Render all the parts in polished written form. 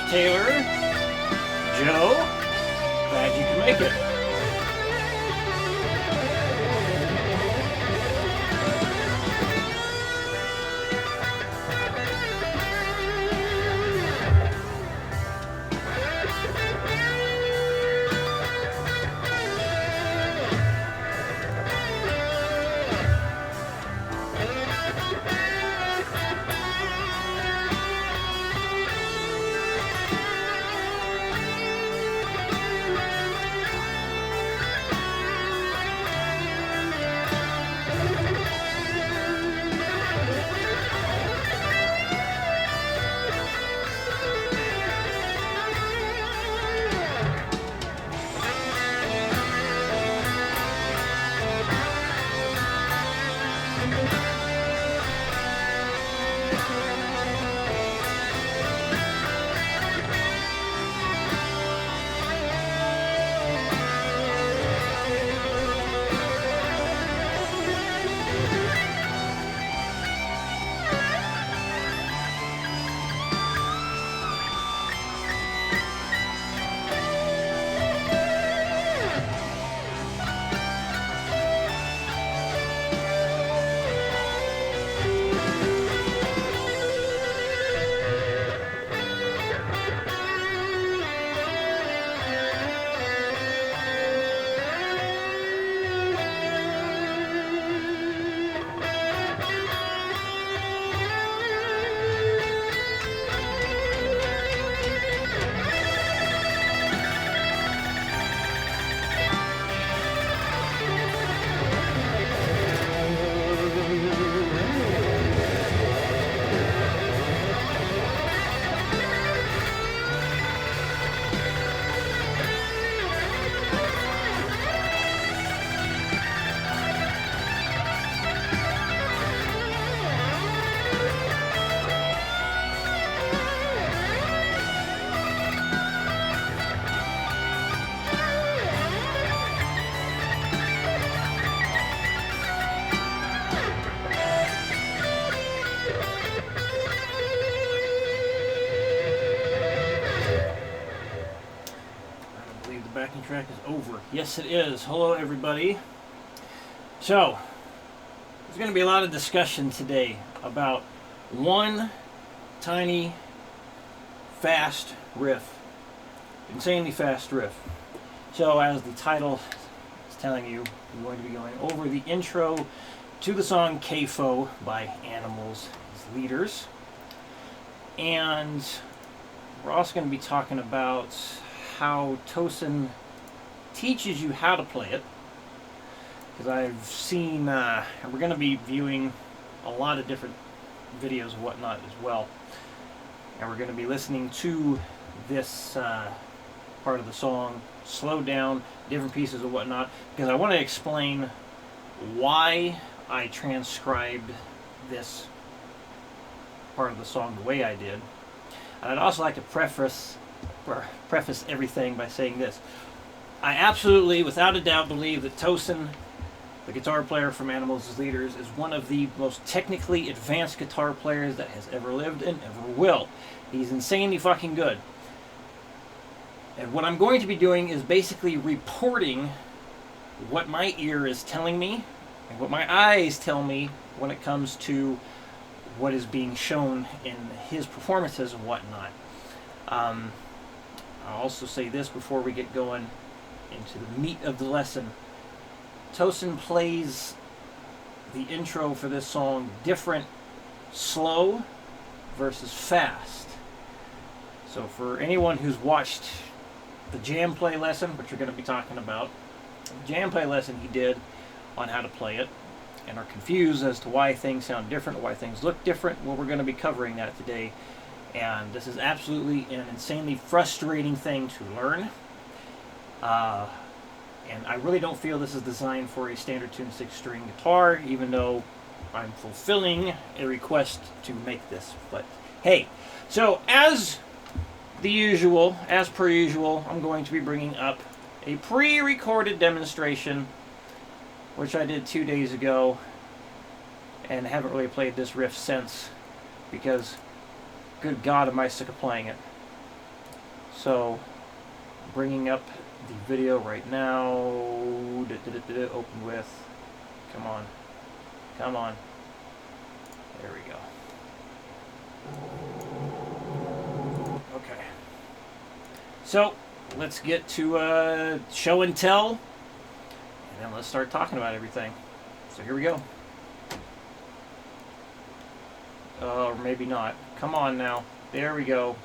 Taylor, Joe, glad you can make it. Backing track is over. Yes, it is. Hello, everybody. So, there's going to be a lot of discussion today about one tiny, fast riff. Insanely fast riff. So, as the title is telling you, we're going to be going over the intro to the song CAFO by Animals as Leaders. And we're also going to be talking about how Tosin teaches you how to play it, because I've seen, and we're going to be viewing a lot of different videos and whatnot as well, and we're going to be listening to this part of the song slowed down, different pieces and whatnot, because I want to explain why I transcribed this part of the song the way I did. And I'd also like to preface everything by saying this. I absolutely, without a doubt, believe that Tosin, the guitar player from Animals as Leaders, is one of the most technically advanced guitar players that has ever lived and ever will. He's insanely fucking good. And what I'm going to be doing is basically reporting what my ear is telling me and what my eyes tell me when it comes to what is being shown in his performances and whatnot. I'll also say this before we get going into the meat of the lesson. Tosin plays the intro for this song different, slow versus fast. So for anyone who's watched the JamPlay lesson, which we're going to be talking about, the JamPlay lesson he did on how to play it, and are confused as to why things sound different or why things look different, well, we're going to be covering that today. And this is absolutely an insanely frustrating thing to learn. And I really don't feel this is designed for a standard tuned 6-string guitar, even though I'm fulfilling a request to make this. But hey, so as per usual, I'm going to be bringing up a pre-recorded demonstration, which I did 2 days ago, and haven't really played this riff since, because good God, am I sick of playing it. So, bringing up the video right now. Open with. Come on. Come on. There we go. Okay. So, let's get to show and tell. And then let's start talking about everything. So here we go. Or maybe not. Come on now. There we go.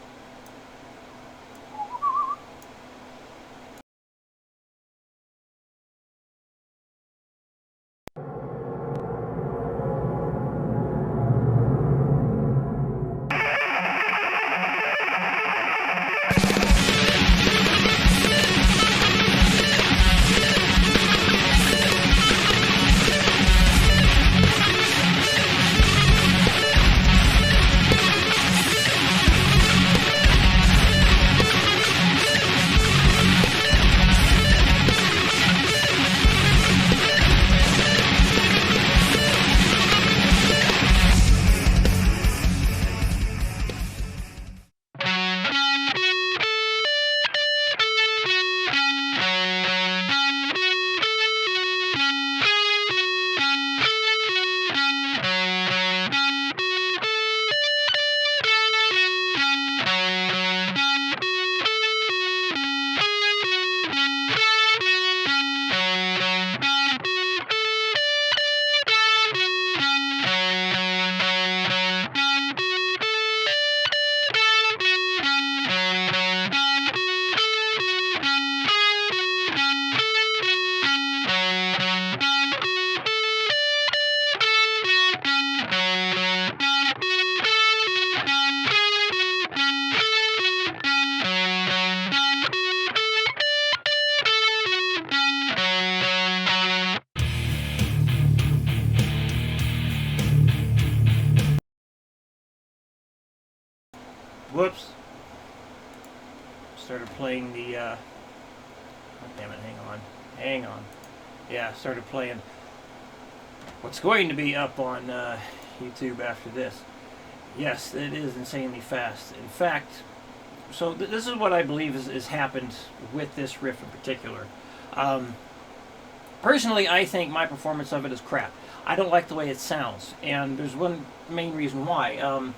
Whoops. Started playing the, oh, damn it, hang on. Yeah, started playing what's going to be up on YouTube after this. Yes, it is insanely fast. In fact, so this is what I believe is happened with this riff in particular. Personally, I think my performance of it is crap. I don't like the way it sounds, and there's one main reason why.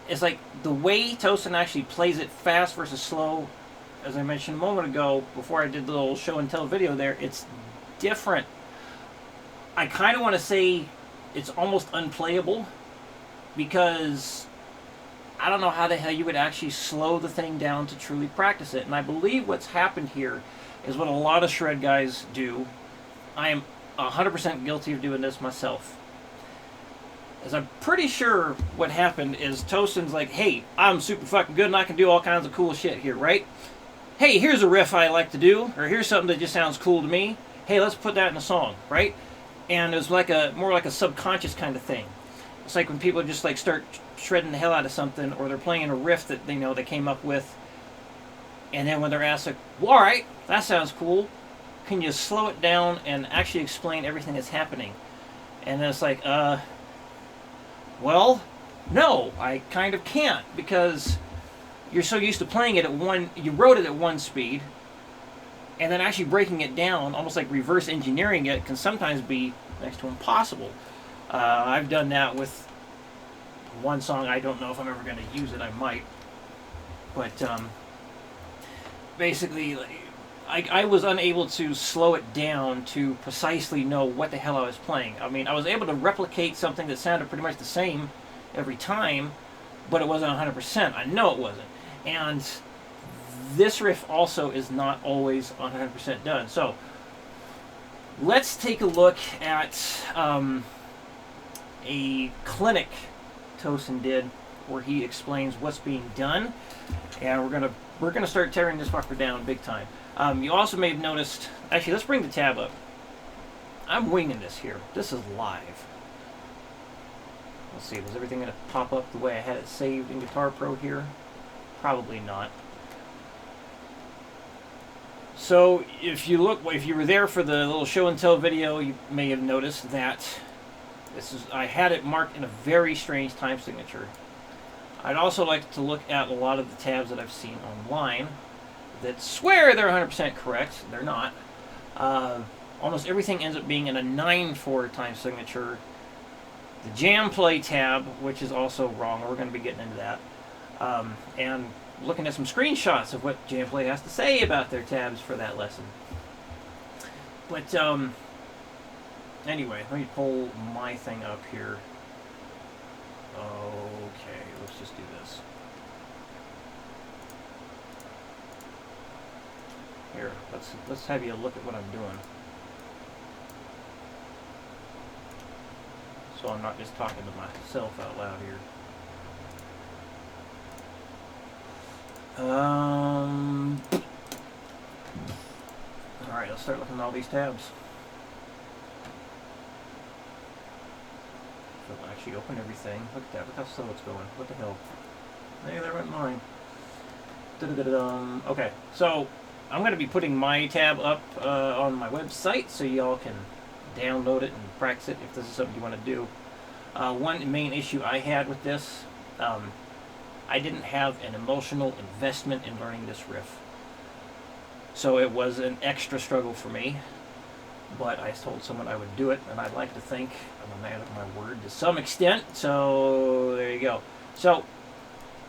It's like the way Tosin actually plays it fast versus slow, as I mentioned a moment ago, before I did the little show and tell video there, it's different. I kind of want to say it's almost unplayable, because I don't know how the hell you would actually slow the thing down to truly practice it. And I believe what's happened here is what a lot of shred guys do. I am 100% guilty of doing this myself. As I'm pretty sure what happened is Tosin's like, hey, I'm super fucking good and I can do all kinds of cool shit here, right? Hey, here's a riff I like to do, or here's something that just sounds cool to me. Hey, let's put that in a song, right? And it was like more like a subconscious kind of thing. It's like when people just like start shredding the hell out of something, or they're playing a riff that they know they came up with, and then when they're asked, like, well, all right, that sounds cool. Can you slow it down and actually explain everything that's happening? And then it's like, well, no, I kind of can't, because you're so used to playing it at you wrote it at one speed, and then actually breaking it down, almost like reverse engineering it, can sometimes be next to impossible. I've done that with one song. I don't know if I'm ever going to use it. I might. But basically, I was unable to slow it down to precisely know what the hell I was playing. I mean, I was able to replicate something that sounded pretty much the same every time, but it wasn't 100%. I know it wasn't. And this riff also is not always 100% done. So, let's take a look at a clinic Tosin did where he explains what's being done. And we're gonna start tearing this fucker down big time. You also may have noticed, actually, let's bring the tab up. I'm winging this here. This is live. Let's see, was everything going to pop up the way I had it saved in Guitar Pro here? Probably not. So, if you were there for the little show and tell video, you may have noticed that I had it marked in a very strange time signature. I'd also like to look at a lot of the tabs that I've seen online that swear they're 100% correct. They're not. Almost everything ends up being in a 9/4 time signature. The JamPlay tab, which is also wrong. We're going to be getting into that. And looking at some screenshots of what JamPlay has to say about their tabs for that lesson. But anyway, let me pull my thing up here. Okay, let's just do this. Here, let's have you look at what I'm doing. So I'm not just talking to myself out loud here. Alright, let's start looking at all these tabs. So I'll actually open everything. Look at that, look how slow it's going. What the hell? Hey, there went mine. Okay, so I'm going to be putting my tab up on my website so y'all can download it and practice it if this is something you want to do. One main issue I had with this, I didn't have an emotional investment in learning this riff. So it was an extra struggle for me, but I told someone I would do it, and I'd like to think I'm a man of my word to some extent, so there you go. So,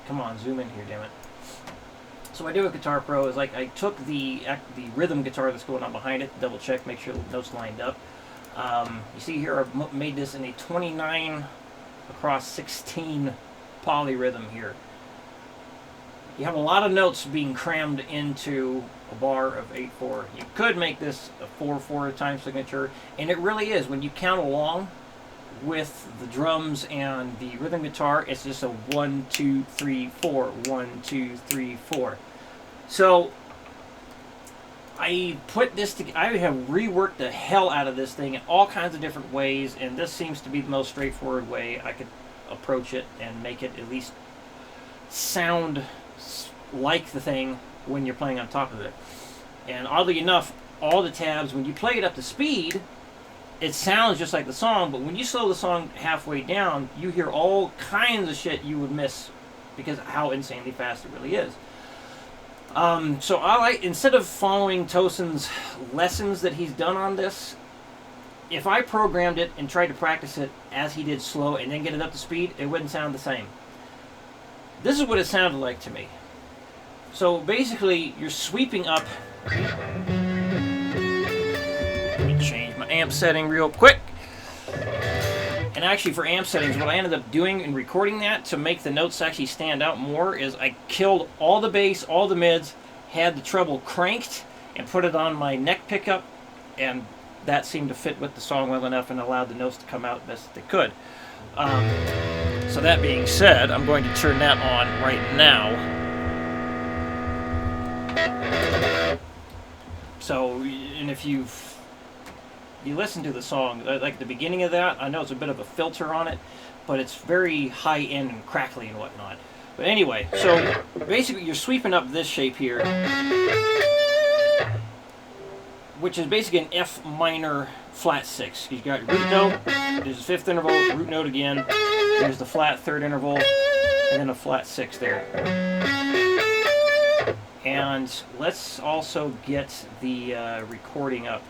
come on, zoom in here, damn it. So what I do with Guitar Pro is like I took the rhythm guitar that's going on behind it, double check, make sure the notes lined up. You see here I've made this in a 29/16 polyrhythm here. You have a lot of notes being crammed into a bar of 8/4. You could make this a 4/4 time signature, and it really is. When you count along with the drums and the rhythm guitar, it's just a 1, 2, 3, 4, 1, 2, 3, 4. So I put this together. I have reworked the hell out of this thing in all kinds of different ways, and this seems to be the most straightforward way I could approach it and make it at least sound like the thing when you're playing on top of it. And oddly enough, all the tabs, when you play it up to speed, it sounds just like the song, but when you slow the song halfway down, you hear all kinds of shit you would miss because of how insanely fast it really is. So I like, instead of following Tosin's lessons that he's done on this, if I programmed it and tried to practice it as he did slow and then get it up to speed, it wouldn't sound the same. This is what it sounded like to me. So basically, you're sweeping up. Let me change my amp setting real quick. And actually, for amp settings, what I ended up doing in recording that to make the notes actually stand out more is I killed all the bass, all the mids, had the treble cranked, and put it on my neck pickup, and that seemed to fit with the song well enough and allowed the notes to come out best they could. So that being said, I'm going to turn that on right now. So, and if you listen to the song, like the beginning of that, I know it's a bit of a filter on it, but it's very high-end and crackly and whatnot. But anyway, so basically you're sweeping up this shape here, which is basically an F minor flat 6. You've got your root note, there's a 5th interval, root note again, there's the flat 3rd interval, and then a flat 6 there. And let's also get the recording up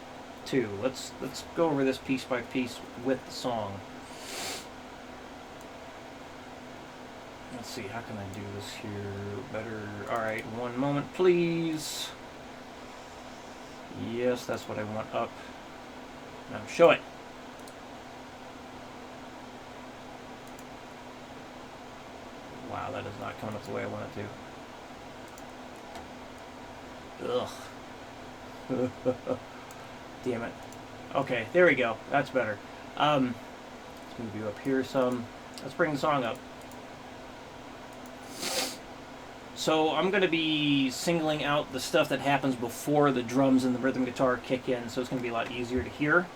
too. Let's go over this piece by piece with the song. Let's see, how can I do this here better? Alright, one moment please. Yes, that's what I want up. Now show it. Wow, that is not coming up the way I want it to. Ugh. Damn it. Okay, there we go. That's better. Let's move you up here some. Let's bring the song up. So I'm going to be singling out the stuff that happens before the drums and the rhythm guitar kick in, so it's going to be a lot easier to hear.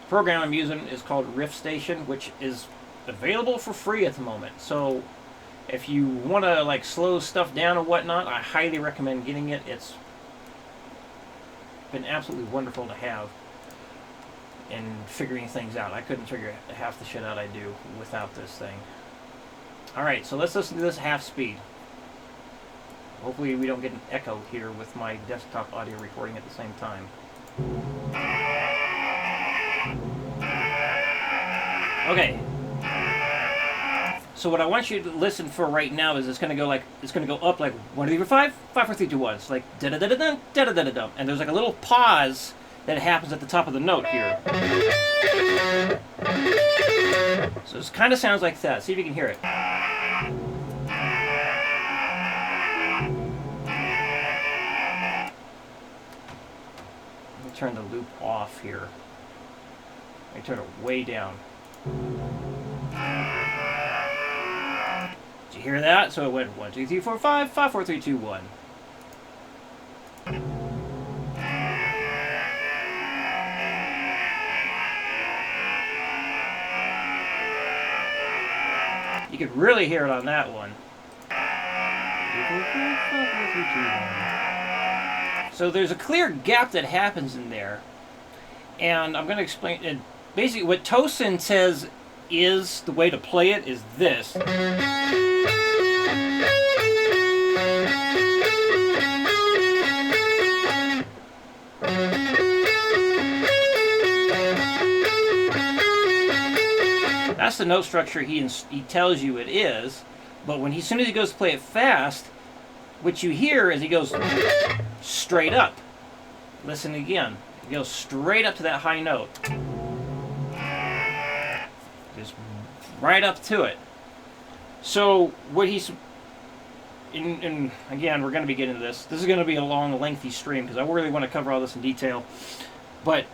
The program I'm using is called Riff Station, which is available for free at the moment. So if you want to like slow stuff down and whatnot, I highly recommend getting it. It's been absolutely wonderful to have. and figuring things out. I couldn't figure half the shit out I do without this thing. Alright, so let's listen to this half speed. Hopefully we don't get an echo here with my desktop audio recording at the same time. Okay. So what I want you to listen for right now is it's going to go up like 1, 2, 3, 4, 5, 5, 4, 3, 2, 1. It's like da da da da da da da da da, and there's like a little pause that happens at the top of the note here. So it kind of sounds like that. See if you can hear it. Let me turn the loop off here. Let me turn it way down. Did you hear that? So it went 1, 2, 3, 4, 5, 5, 4, 3, 2, 1. You could really hear it on that one. So there's a clear gap that happens in there, and I'm going to explain it. Basically, what Tosin says is the way to play it is this. That's the note structure he tells you it is, but when as soon as he goes to play it fast, what you hear is he goes straight up. Listen again. He goes straight up to that high note. Just right up to it. So what he's... And again, we're going to be getting into this. This is going to be a long, lengthy stream because I really want to cover all this in detail. But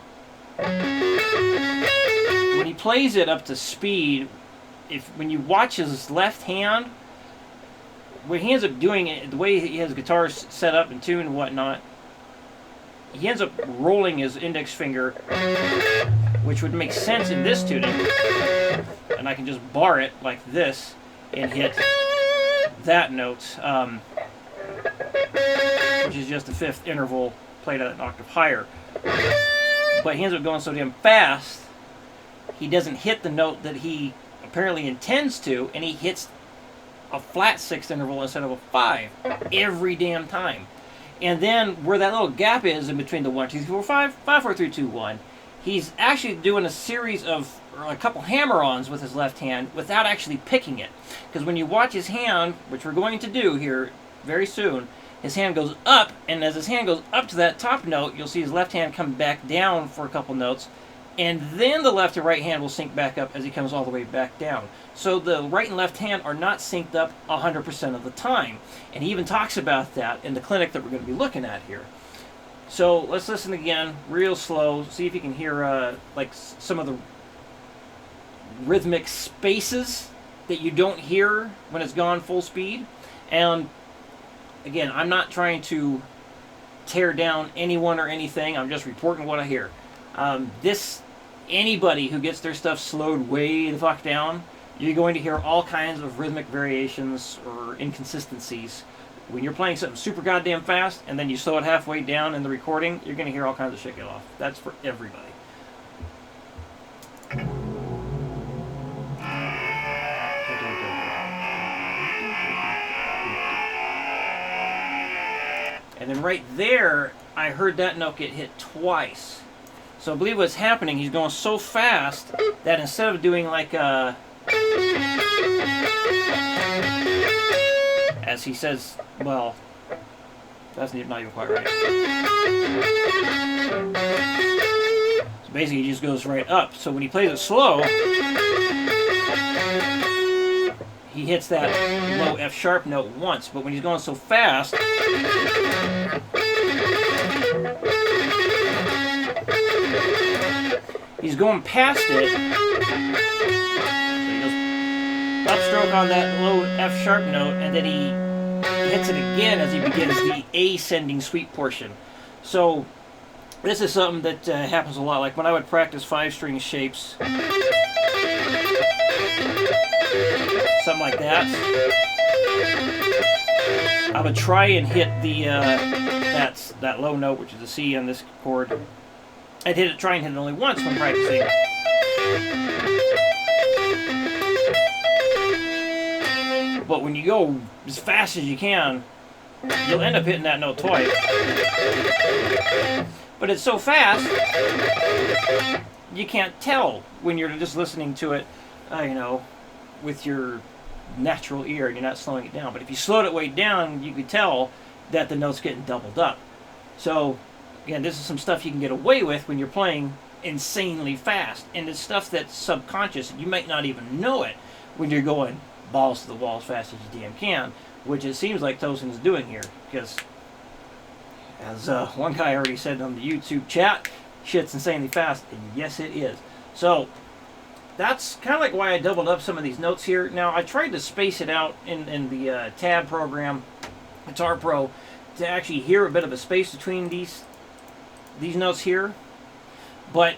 when he plays it up to speed, when you watch his left hand, what he ends up doing, the way he has guitars set up and tuned and whatnot, he ends up rolling his index finger, which would make sense in this tuning, and I can just bar it like this and hit that note, which is just the 5th interval played at an octave higher. But he ends up going so damn fast, he doesn't hit the note that he apparently intends to, and he hits a flat 6th interval instead of a 5 every damn time. And then where that little gap is in between the 1, 2, 3, 4, 5, 5, 4, 3, 2, 1, he's actually doing a series of, or a couple hammer-ons with his left hand without actually picking it. Because when you watch his hand, which we're going to do here very soon, his hand goes up, and as his hand goes up to that top note, you'll see his left hand come back down for a couple notes, and then the left and right hand will sync back up as he comes all the way back down. So the right and left hand are not synced up 100% of the time. And he even talks about that in the clinic that we're going to be looking at here. So let's listen again, real slow, see if you can hear like some of the rhythmic spaces that you don't hear when it's gone full speed. And again, I'm not trying to tear down anyone or anything. I'm just reporting what I hear. Anybody who gets their stuff slowed way the fuck down, you're going to hear all kinds of rhythmic variations or inconsistencies. When you're playing something super goddamn fast and then you slow it halfway down in the recording, you're going to hear all kinds of shit get off. That's for everybody. And then right there, I heard that note get hit twice. So I believe what's happening, he's going so fast that instead of doing like a... As he says, well, that's not even quite right. So basically he just goes right up. So when he plays it slow, he hits that low F sharp note once. But when he's going so fast, he's going past it. So he goes upstroke on that low F sharp note, and then he hits it again as he begins the ascending sweep portion. So this is something that happens a lot. Like when I would practice 5-string shapes, something like that, I would try and hit the that low note, which is a C on this chord, I'd try and hit it only once when practicing. But when you go as fast as you can, you'll end up hitting that note twice. But it's so fast, you can't tell when you're just listening to it, you know, with your natural ear and you're not slowing it down. But if you slowed it way down, you could tell that the note's getting doubled up. So, again, this is some stuff you can get away with when you're playing insanely fast. And it's stuff that's subconscious. You might not even know it when you're going balls to the wall as fast as you damn can, which it seems like Tosin is doing here. Because, as one guy already said on the YouTube chat, shit's insanely fast. And yes, it is. So, that's kind of like why I doubled up some of these notes here. Now, I tried to space it out in the tab program, Guitar Pro, to actually hear a bit of a space between these notes here, but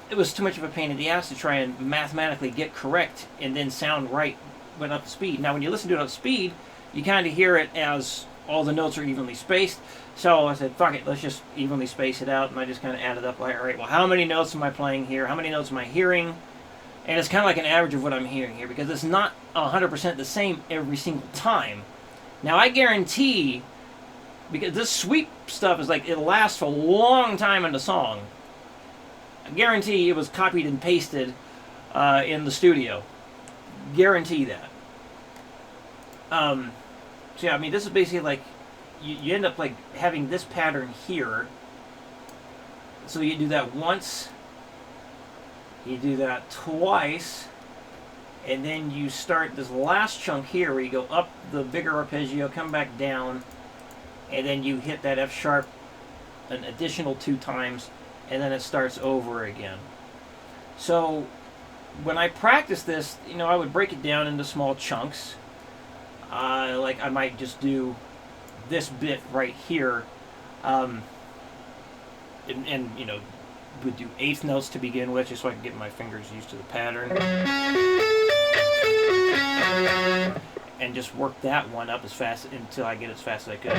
it was too much of a pain in the ass to try and mathematically get correct and then sound right when up to speed. Now, when you listen to it up to speed, you kind of hear it as all the notes are evenly spaced. So I said, fuck it, let's just evenly space it out, and I just kind of added up, like, all right, well, how many notes am I playing here? How many notes am I hearing? And it's kind of like an average of what I'm hearing here, because it's not 100% the same every single time. Now, I guarantee, because this sweep stuff is like, it'll last for a long time in the song. I guarantee it was copied and pasted in the studio. Guarantee that. So yeah, I mean, this is basically like, you end up like having this pattern here. So you do that once, you do that twice, and then you start this last chunk here where you go up the bigger arpeggio, come back down, and then you hit that F sharp an additional 2 times, and then it starts over again. So when I practice this, you know, I would break it down into small chunks. Like I might just do this bit right here, and you know, would do 8th notes to begin with, just so I can get my fingers used to the pattern, and just work that one up as fast until I get as fast as I could.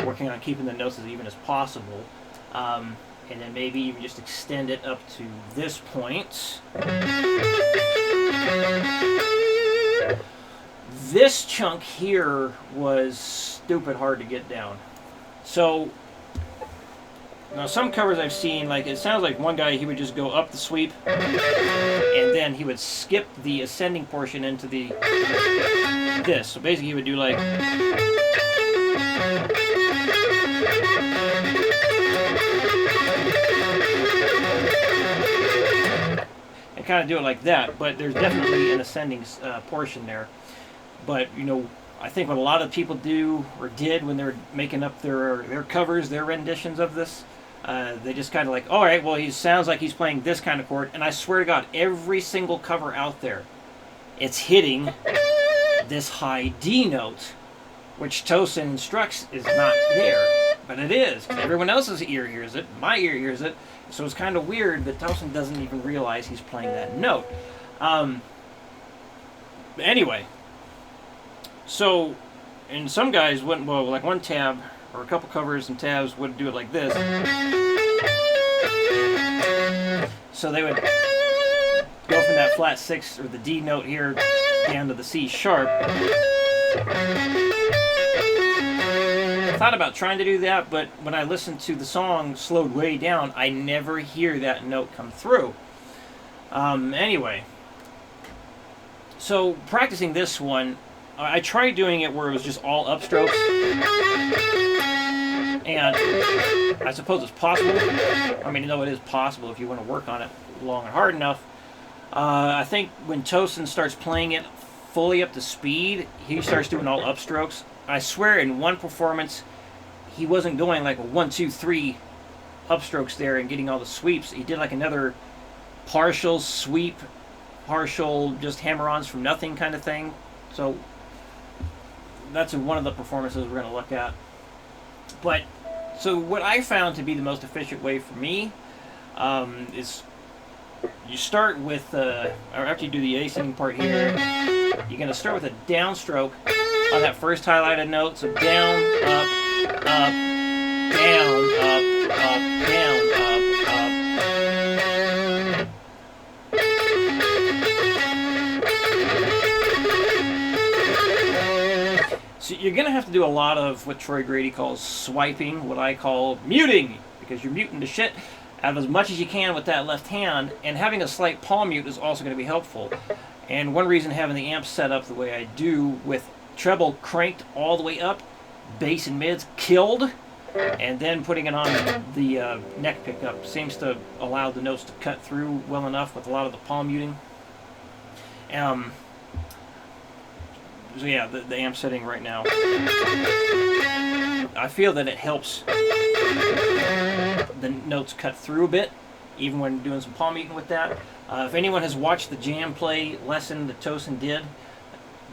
Working on keeping the notes as even as possible, and then maybe even just extend it up to this point. This chunk here was stupid hard to get down. So, now some covers I've seen, like it sounds like one guy, he would just go up the sweep, and then he would skip the ascending portion into the this. So basically he would do like, and kind of do it like that, but there's definitely an ascending portion there. But, you know, I think what a lot of people do, or did, when they're making up their covers, their renditions of this, they just kind of like, all right, well, he sounds like he's playing this kind of chord. And I swear to God, every single cover out there, it's hitting this high D note, which Tosin instructs is not there. But it is, because everyone else's ear hears it, my ear hears it. So it's kind of weird that Tosin doesn't even realize he's playing that note. Anyway. So, and some guys wouldn't, well, like one tab, or a couple covers and tabs would do it like this. So they would go from that flat 6, or the D note here, down to the C sharp. I thought about trying to do that, but when I listened to the song slowed way down, I never hear that note come through. Anyway. So, practicing this one, I tried doing it where it was just all upstrokes, and I suppose it's possible. I mean, no, it is possible if you want to work on it long and hard enough. I think when Tosin starts playing it fully up to speed, he starts doing all upstrokes. I swear in one performance, he wasn't going like a 1, 2, 3 upstrokes there and getting all the sweeps. He did like another partial sweep, partial just hammer-ons from nothing kind of thing. So that's one of the performances we're going to look at. But, so what I found to be the most efficient way for me is you start with, or after you do the ascending part here, you're going to start with a downstroke on that first highlighted note. So down, up, down, up, you're going to have to do a lot of what Troy Grady calls swiping, what I call muting, because you're muting the shit out of as much as you can with that left hand, and having a slight palm mute is also going to be helpful. And one reason having the amp set up the way I do, with treble cranked all the way up, bass and mids killed, and then putting it on the neck pickup seems to allow the notes to cut through well enough with a lot of the palm muting. So yeah, the amp setting right now, I feel that it helps the notes cut through a bit, even when doing some palm muting with that. If anyone has watched the JamPlay lesson that Tosin did,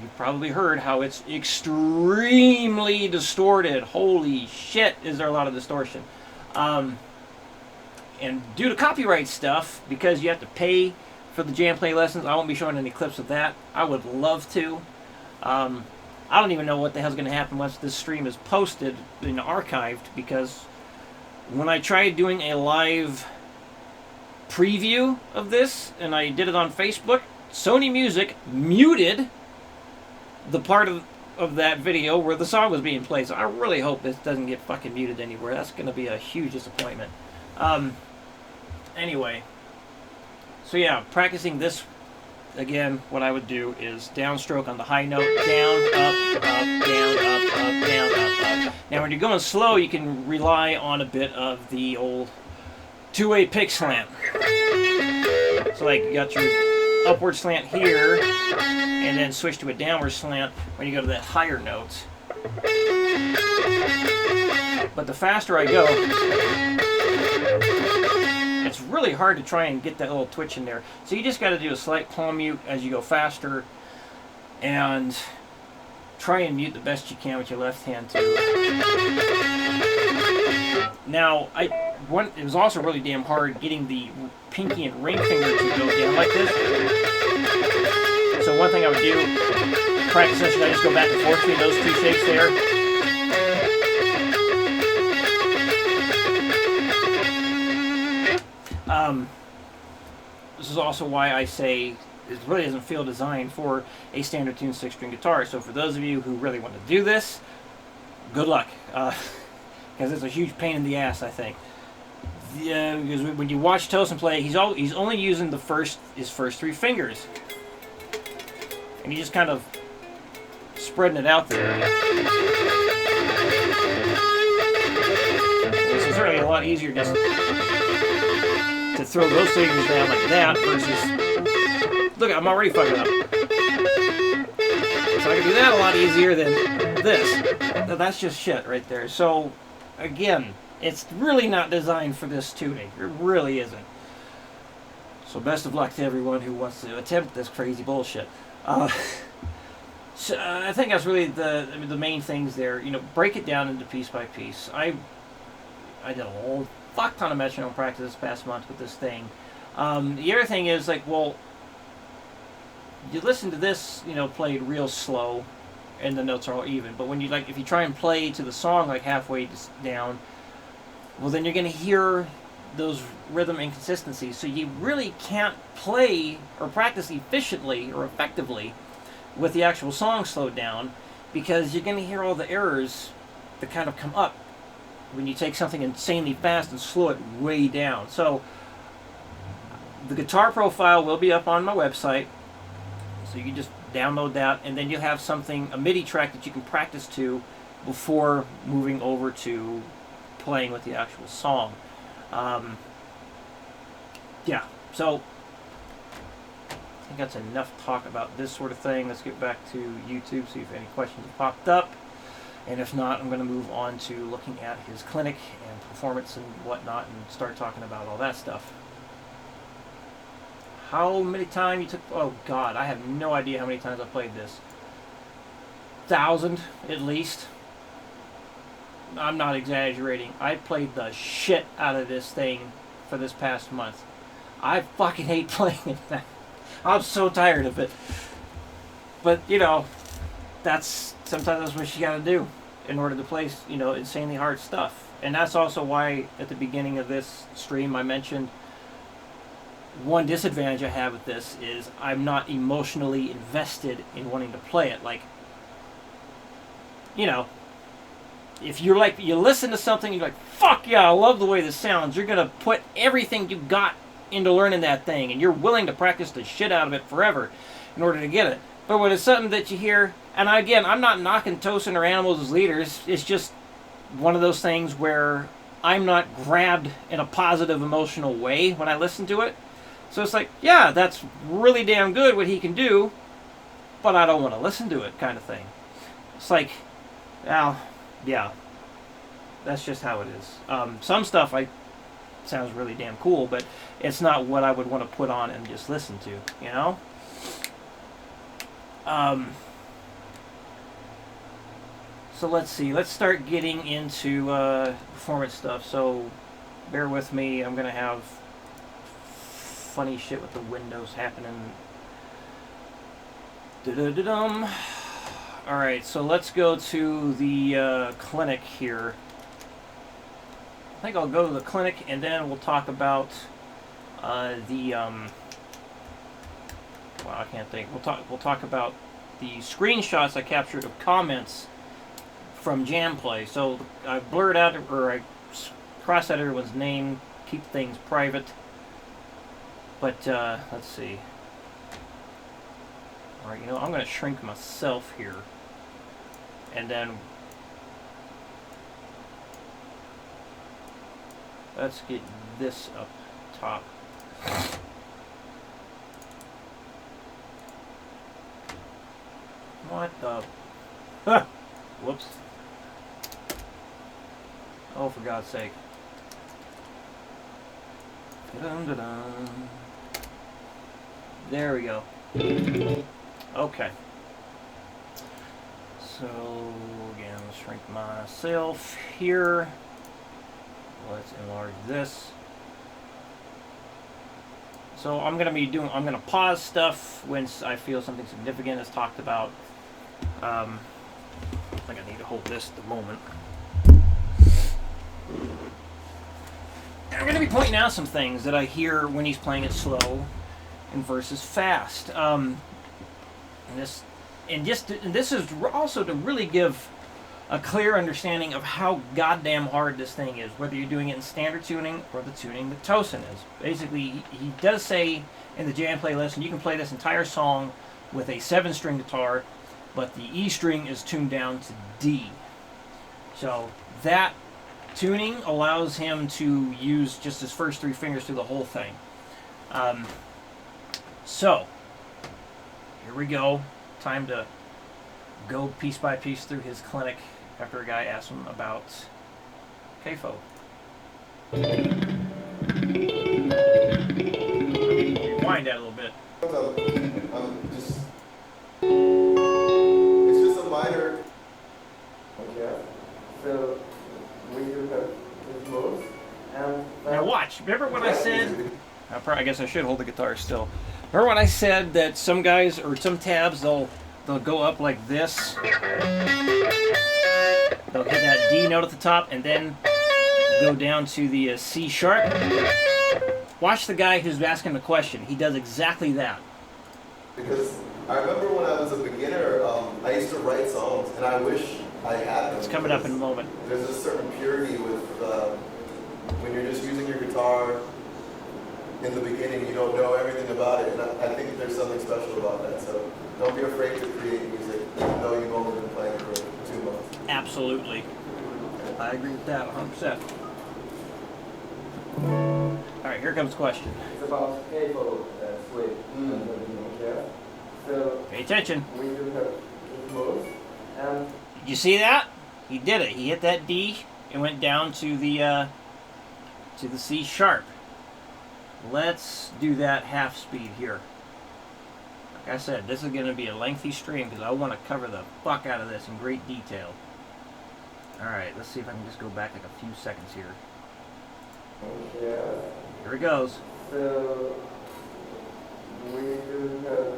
you've probably heard how it's extremely distorted. Holy shit, is there a lot of distortion. And due to copyright stuff, because you have to pay for the JamPlay lessons, I won't be showing any clips of that. I would love to. I don't even know what the hell's going to happen once this stream is posted and archived, because when I tried doing a live preview of this, and I did it on Facebook, Sony Music muted the part of that video where the song was being played. So I really hope this doesn't get fucking muted anywhere. That's going to be a huge disappointment. Anyway, so yeah, practicing this, again, what I would do is downstroke on the high note, down, up, down, up, down, up. Now when you're going slow, you can rely on a bit of the old two-way pick slant. So like you got your upward slant here, and then switch to a downward slant when you go to that higher note. But the faster I go, it's really hard to try and get that little twitch in there. So you just got to do a slight palm mute as you go faster, and try and mute the best you can with your left hand too. Now, it was also really damn hard getting the pinky and ring finger to go down like this. So one thing I would do, practice session, I just go back and forth between those two shapes there. This is also why I say it really doesn't feel designed for a standard tuned 6-string guitar. So for those of you who really want to do this, good luck. Because it's a huge pain in the ass, I think. Because when you watch Tosin play, he's only using his first 3 fingers, and he's just kind of spreading it out there. This is certainly a lot easier just to throw those fingers down like that versus, look, I'm already fucking up. So I can do that a lot easier than this. That's just shit right there. So again, it's really not designed for this tuning. It really isn't. So best of luck to everyone who wants to attempt this crazy bullshit. So I think that's really the main things there. You know, break it down into piece by piece. I did a whole fuck ton of metronome practice this past month with this thing. The other thing is, like, well, you listen to this, you know, played real slow, and the notes are all even. But when you, like, if you try and play to the song like halfway down, well, then you're going to hear those rhythm inconsistencies. So you really can't play or practice efficiently or effectively with the actual song slowed down, because you're going to hear all the errors that kind of come up when you take something insanely fast and slow it way down. So the guitar profile will be up on my website, so you can just download that, and then you'll have something, a MIDI track that you can practice to before moving over to playing with the actual song. Yeah, so I think that's enough talk about this sort of thing. Let's get back to YouTube, see if any questions have popped up. And if not, I'm going to move on to looking at his clinic and performance and whatnot, and start talking about all that stuff. How many times you took... Oh, God, I have no idea how many times I played this. 1,000, at least. I'm not exaggerating. I played the shit out of this thing for this past month. I fucking hate playing it. I'm so tired of it. But, you know, sometimes that's what you gotta do in order to play, you know, insanely hard stuff. And that's also why at the beginning of this stream I mentioned one disadvantage I have with this is I'm not emotionally invested in wanting to play it. Like, you know, if you're like, you listen to something, you're like, fuck yeah, I love the way this sounds, you're going to put everything you've got into learning that thing, and you're willing to practice the shit out of it forever in order to get it. But when it's something that you hear, and again, I'm not knocking Tosin or Animals as leaders, it's just one of those things where I'm not grabbed in a positive emotional way when I listen to it. So it's like, yeah, that's really damn good what he can do, but I don't want to listen to it, kind of thing. It's like, well, yeah, that's just how it is. Some stuff sounds really damn cool, but it's not what I would want to put on and just listen to, you know? So let's see. Let's start getting into performance stuff. So bear with me. I'm going to have funny shit with the windows happening. Da-da-da-dum. Alright, so let's go to the clinic here. I think I'll go to the clinic and then we'll talk about well, I can't think. We'll talk about the screenshots I captured of comments from JamPlay. So I blurred out, or I crossed out everyone's name, keep things private. But let's see. All right, you know, I'm going to shrink myself here, and then let's get this up top. What the? Huh. Whoops. Oh, for God's sake. Dun-dun-dun. There we go. Okay. So, again, shrink myself here. Let's enlarge this. So I'm going to pause stuff when I feel something significant is talked about. I think I need to hold this at the moment. And I'm going to be pointing out some things that I hear when he's playing it slow and versus fast. This is also to really give a clear understanding of how goddamn hard this thing is, whether you're doing it in standard tuning or the tuning that Tosin is. Basically, he does say in the JamPlay lesson, you can play this entire song with a 7-string guitar, but the E string is tuned down to D. So that tuning allows him to use just his first 3 fingers through the whole thing. So, here we go. Time to go piece by piece through his clinic after a guy asked him about CAFO. Rewind that a little bit. It's just a minor. Okay. So we do have this moves. Now watch. Remember when I said? I guess I should hold the guitar still. Remember when I said that some guys or some tabs they'll go up like this. They'll hit that D note at the top and then go down to the C sharp. Watch the guy who's asking the question. He does exactly that. Because I remember when I was a beginner, I used to write songs, and I wish I had them. It's coming up in a moment. There's a certain purity with when you're just using your guitar in the beginning, you don't know everything about it, and I think there's something special about that. So don't be afraid to create music, even though you've only been playing for 2 months. Absolutely. I agree with that 100%. All right, here comes the question. It's about CAFO swing. Yeah. So Pay attention. we do have this moves, and Did you see that? He did it. He hit that D and went down to the C sharp. Let's do that half speed here. Like I said, this is going to be a lengthy stream because I want to cover the fuck out of this in great detail. Alright, let's see if I can just go back like a few seconds here. yeah. Here it goes. So we do have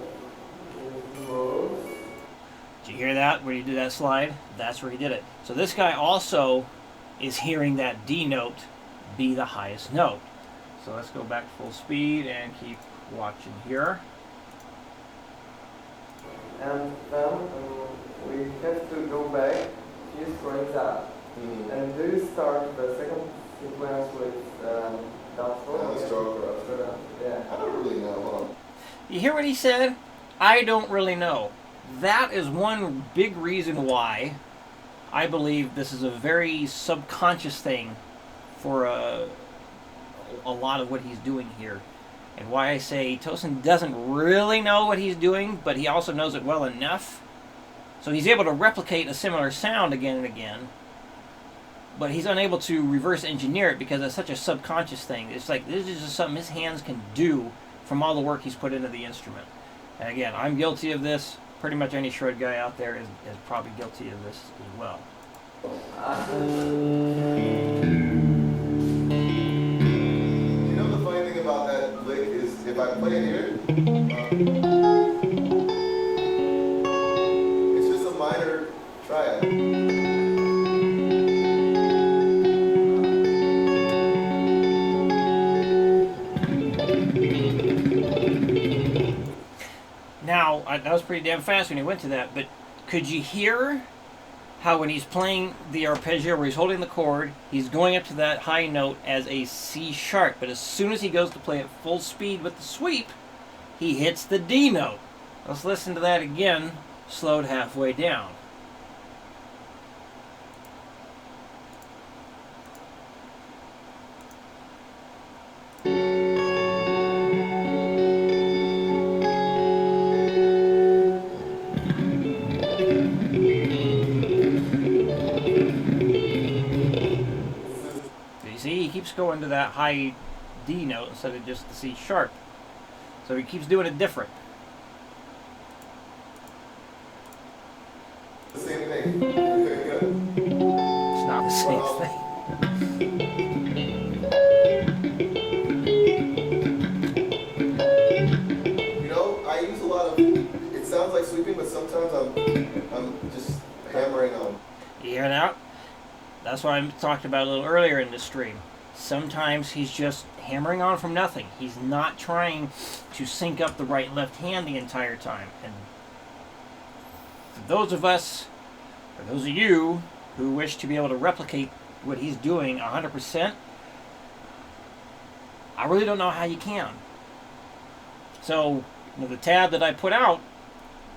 this moves. Did you hear that? Where he did that slide? That's where he did it. So this guy also is hearing that D note be the highest note. So let's go back to full speed and keep watching here. And then we have to go back he's playing that. Mm-hmm. And do you start the second sequence with that Stroke or Yeah. I don't really know. Hold on. You hear what he said? I don't really know. That is one big reason why I believe this is a very subconscious thing for a lot of what he's doing here. And why I say Tosin doesn't really know what he's doing, but he also knows it well enough. So he's able to replicate a similar sound again and again. But he's unable to reverse engineer it because it's such a subconscious thing. It's like, this is just something his hands can do from all the work he's put into the instrument. And again, I'm guilty of this. Pretty much any shred guy out there is probably guilty of this as well. You know the funny thing about that lick is if I play it here, it's just a minor triad. Now, that was pretty damn fast when he went to that, but could you hear how when he's playing the arpeggio where he's holding the chord, he's going up to that high note as a C sharp, but as soon as he goes to play at full speed with the sweep, he hits the D note. Let's listen to that again, slowed halfway down. He keeps going to that high D note instead of just the C sharp. So he keeps doing it different. The same thing. It's not the same thing. You know, I use a lot of, it sounds like sweeping, but sometimes I'm just hammering on. You hear that? That's what I talked about a little earlier in this stream. Sometimes he's just hammering on from nothing. He's not trying to sync up the right left hand the entire time. And for those of us, or those of you, who wish to be able to replicate what he's doing 100%, I really don't know how you can. So, the tab that I put out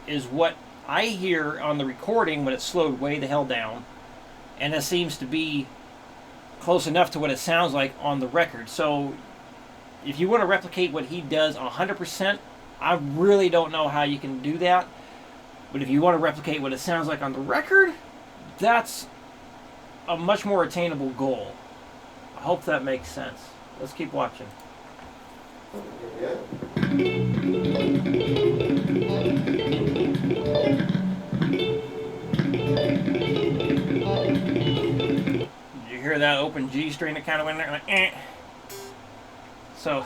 is what I hear on the recording when it's slowed way the hell down. And it seems to be close enough to what it sounds like on the record. So if you want to replicate what he does 100%, I really don't know how you can do that. But if you want to replicate what it sounds like on the record, that's a much more attainable goal. I hope that makes sense. Let's keep watching. Yeah. You hear that open G string that kind of went there like, eh. So,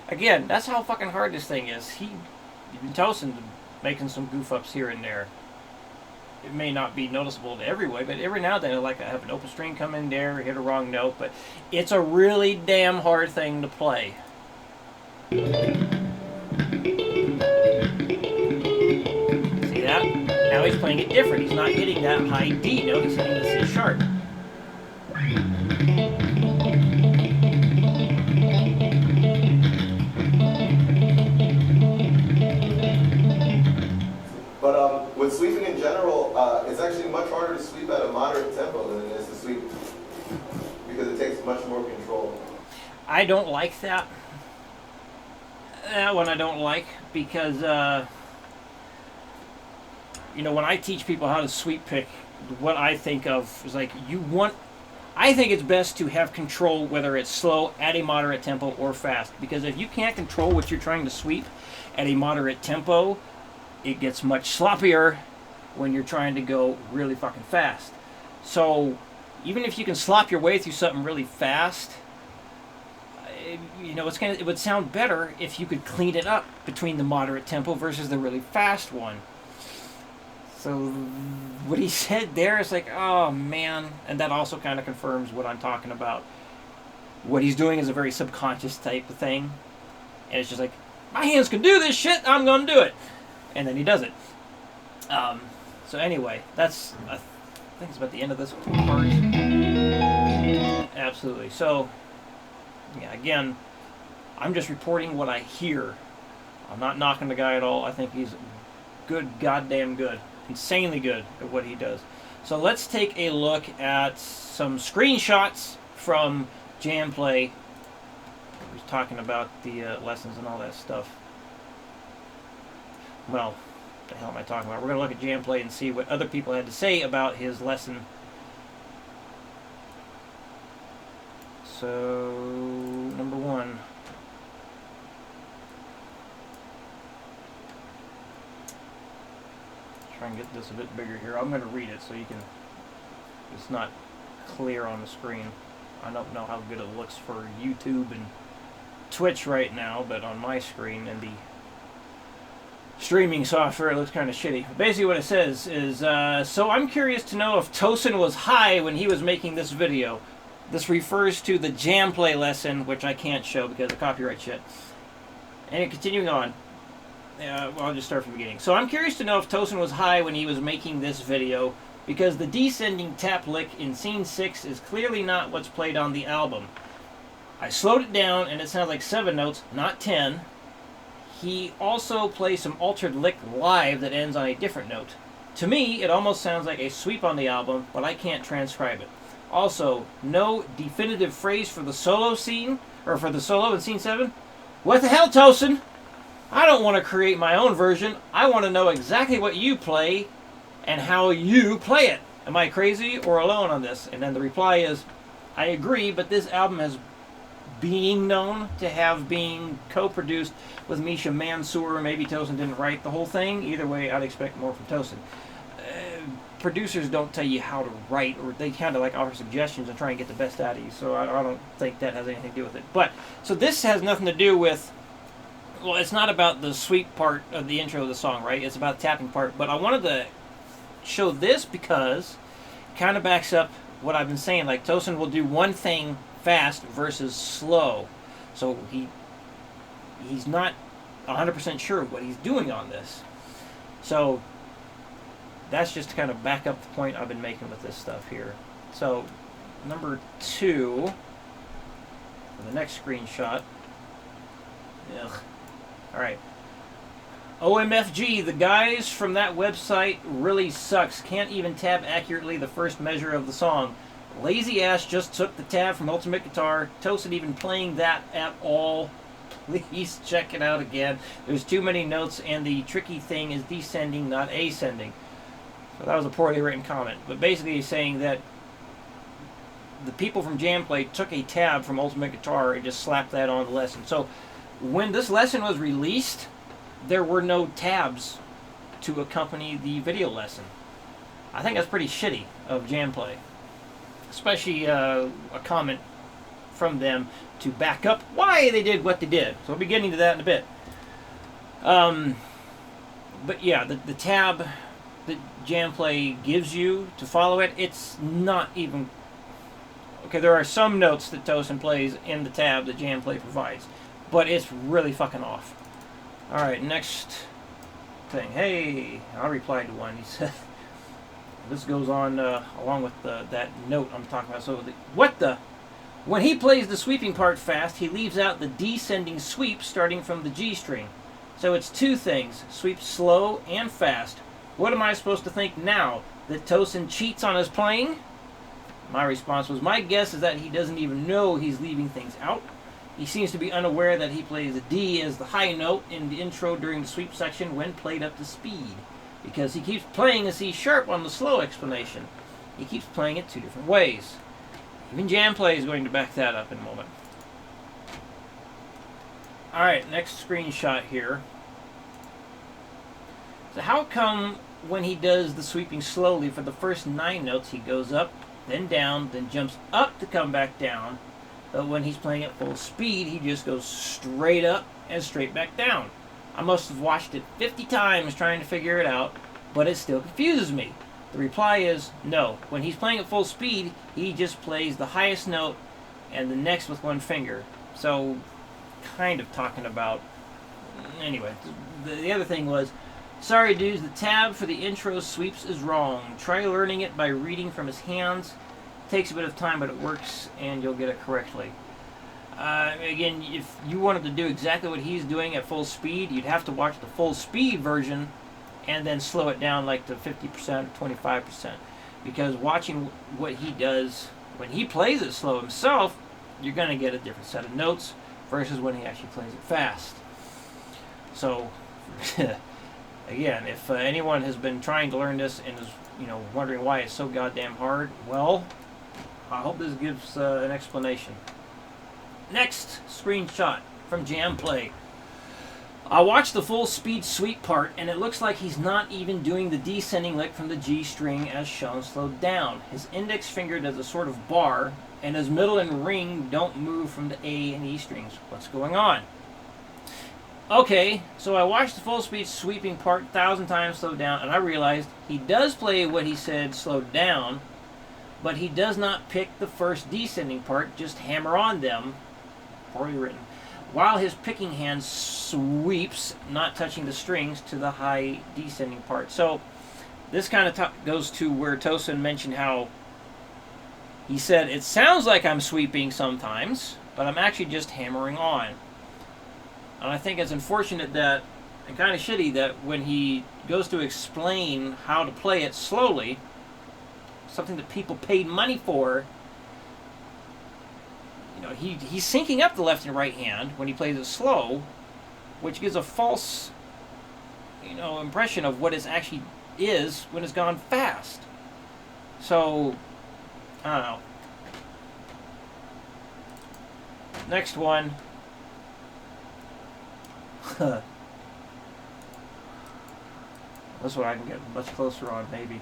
again, that's how fucking hard this thing is. Even Tosin making some goof ups here and there. It may not be noticeable to everyone, but every now and then, like I have an open string come in there, hit a wrong note, but it's a really damn hard thing to play. See that? Now he's playing it different. He's not hitting that high D note, he's hitting the C sharp. But with sweeping in general, it's actually much harder to sweep at a moderate tempo than it is to sweep because it takes much more control. I don't like that. That one I don't like because, when I teach people how to sweep pick, what I think of is like I think it's best to have control whether it's slow, at a moderate tempo, or fast. Because if you can't control what you're trying to sweep at a moderate tempo, it gets much sloppier when you're trying to go really fucking fast. So even if you can slop your way through something really fast, it would sound better if you could clean it up between the moderate tempo versus the really fast one. So what he said there is like, oh man, and that also kind of confirms what I'm talking about. What he's doing is a very subconscious type of thing, and it's just like, my hands can do this shit, I'm gonna do it, and then he does it. So anyway, that's I think it's about the end of this part. Absolutely. So, yeah, again, I'm just reporting what I hear. I'm not knocking the guy at all. I think he's good, goddamn good. Insanely good at what he does. So let's take a look at some screenshots from JamPlay. He's talking about the lessons and all that stuff. Well, what the hell am I talking about? We're going to look at JamPlay and see what other people had to say about his lesson. So, number one. Try and get this a bit bigger here. I'm going to read it so you can... It's not clear on the screen. I don't know how good it looks for YouTube and Twitch right now, but on my screen and the streaming software it looks kind of shitty. Basically what it says is, so I'm curious to know if Tosin was high when he was making this video. This refers to the JamPlay lesson, which I can't show because of copyright shit. And continuing on. Well, I'll just start from the beginning. So I'm curious to know if Tosin was high when he was making this video, because the descending tap lick in scene 6 is clearly not what's played on the album. I slowed it down and it sounds like 7 notes, not 10. He also plays some altered lick live that ends on a different note. To me, it almost sounds like a sweep on the album, but I can't transcribe it. Also, no definitive phrase for the solo scene, or for the solo in scene 7. What the hell, Tosin? I don't want to create my own version. I want to know exactly what you play and how you play it. Am I crazy or alone on this? And then the reply is, I agree, but this album has being known to have been co-produced with Misha Mansour. Maybe Tosin didn't write the whole thing. Either way, I'd expect more from Tosin. Producers don't tell you how to write, or they kind of like offer suggestions and try and get the best out of you. So I don't think that has anything to do with it. But so this has nothing to do with. Well, it's not about the sweep part of the intro of the song, right? It's about the tapping part. But I wanted to show this because it kind of backs up what I've been saying. Like, Tosin will do one thing fast versus slow. So he's not 100% sure of what he's doing on this. So that's just to kind of back up the point I've been making with this stuff here. So, number 2, for the next screenshot. Ugh. Alright. OMFG, the guys from that website really sucks. Can't even tab accurately the first measure of the song. Lazy ass just took the tab from Ultimate Guitar. Tosin even playing that at all. Please check it out again. There's too many notes and the tricky thing is descending, not ascending. So that was a poorly written comment. But basically he's saying that the people from JamPlay took a tab from Ultimate Guitar and just slapped that on the lesson. So when this lesson was released, there were no tabs to accompany the video lesson. I think that's pretty shitty of JamPlay. Especially a comment from them to back up why they did what they did. So we'll be getting to that in a bit. But yeah, the tab that JamPlay gives you to follow it, it's not even... Okay, there are some notes that Tosin plays in the tab that JamPlay provides, but it's really fucking off. Alright, next thing. Hey, I replied to one. He said... This goes on along with that note I'm talking about. So, what the... When he plays the sweeping part fast, he leaves out the descending sweep starting from the G string. So it's two things, sweep slow and fast. What am I supposed to think now? That Tosin cheats on his playing? My response was, my guess is that he doesn't even know he's leaving things out. He seems to be unaware that he plays the D as the high note in the intro during the sweep section when played up to speed. Because he keeps playing a C sharp on the slow explanation. He keeps playing it two different ways. Even JamPlay is going to back that up in a moment. Alright, next screenshot here. So how come when he does the sweeping slowly for the first 9 notes he goes up, then down, then jumps up to come back down, but when he's playing at full speed he just goes straight up and straight back down? I must have watched it 50 times trying to figure it out, but it still confuses me. The reply is no. When he's playing at full speed, he just plays the highest note and the next with one finger. So, kind of talking about... Anyway, the other thing was, Sorry, dudes, the tab for the intro sweeps is wrong. Try learning it by reading from his hands. Takes a bit of time, but it works, and you'll get it correctly. Again, if you wanted to do exactly what he's doing at full speed, you'd have to watch the full speed version and then slow it down like to 50%, 25%. Because watching what he does when he plays it slow himself, you're going to get a different set of notes versus when he actually plays it fast. So, again, if anyone has been trying to learn this and is, wondering why it's so goddamn hard, well, I hope this gives an explanation. Next screenshot from JamPlay. I watched the full speed sweep part, and it looks like he's not even doing the descending lick from the G string as shown slowed down. His index finger does a sort of bar, and his middle and ring don't move from the A and E strings. What's going on? Okay, so I watched the full speed sweeping part 1,000 times slowed down, and I realized he does play what he said slowed down, but he does not pick the first descending part, just hammer on them, poorly written, while his picking hand sweeps, not touching the strings, to the high descending part. So this kind of goes to where Tosin mentioned how he said, it sounds like I'm sweeping sometimes, but I'm actually just hammering on. And I think it's unfortunate that, and kind of shitty, that when he goes to explain how to play it slowly, something that people paid money for, he's syncing up the left and right hand when he plays it slow, which gives a false, impression of what it actually is when it's gone fast. So, I don't know. Next one. This one I can get much closer on, maybe.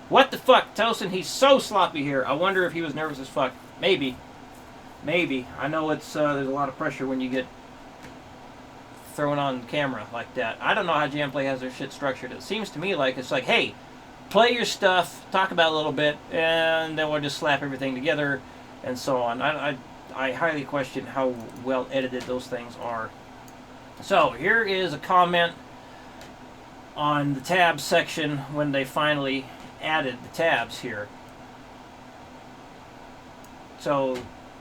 What the fuck, Tosin? He's so sloppy here. I wonder if he was nervous as fuck. Maybe. Maybe. I know it's there's a lot of pressure when you get thrown on camera like that. I don't know how JamPlay has their shit structured. It seems to me like it's like, hey, play your stuff, talk about it a little bit, and then we'll just slap everything together and so on. I highly question how well edited those things are. So, here is a comment on the tabs section when they finally added the tabs here. So,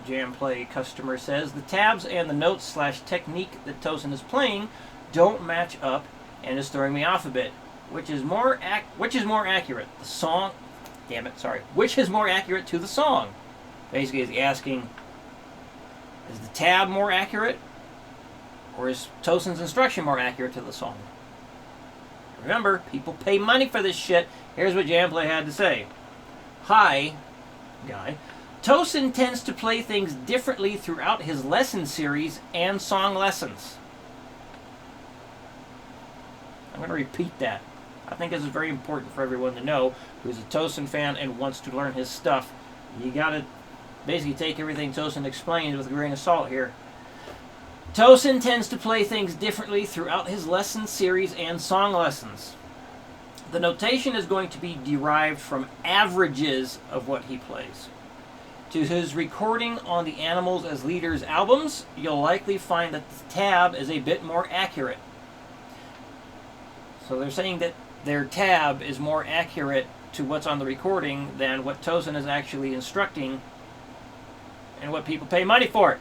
JamPlay customer says, the tabs and the notes / technique that Tosin is playing don't match up and is throwing me off a bit. Which is more accurate? The song... Damn it, sorry. Which is more accurate to the song? Basically, he's asking, is the tab more accurate? Or is Tosin's instruction more accurate to the song? Remember, people pay money for this shit. Here's what JamPlay had to say. Hi, guy. Tosin tends to play things differently throughout his lesson series and song lessons. I'm going to repeat that. I think this is very important for everyone to know who's a Tosin fan and wants to learn his stuff. You got to basically take everything Tosin explains with a grain of salt here. Tosin tends to play things differently throughout his lesson series and song lessons. The notation is going to be derived from averages of what he plays. To his recording on the Animals as Leaders albums, you'll likely find that the tab is a bit more accurate. So they're saying that their tab is more accurate to what's on the recording than what Tosin is actually instructing and what people pay money for.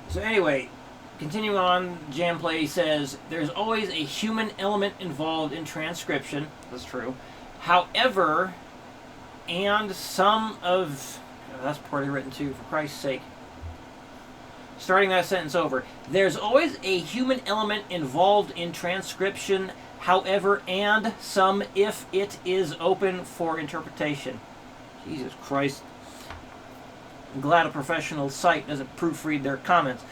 So anyway, continuing on, JamPlay says, there's always a human element involved in transcription. That's true. However, and some of... Oh, that's poorly written too, for Christ's sake. Starting that sentence over. There's always a human element involved in transcription, however, and some if it is open for interpretation. Jesus Christ. I'm glad a professional site doesn't proofread their comments.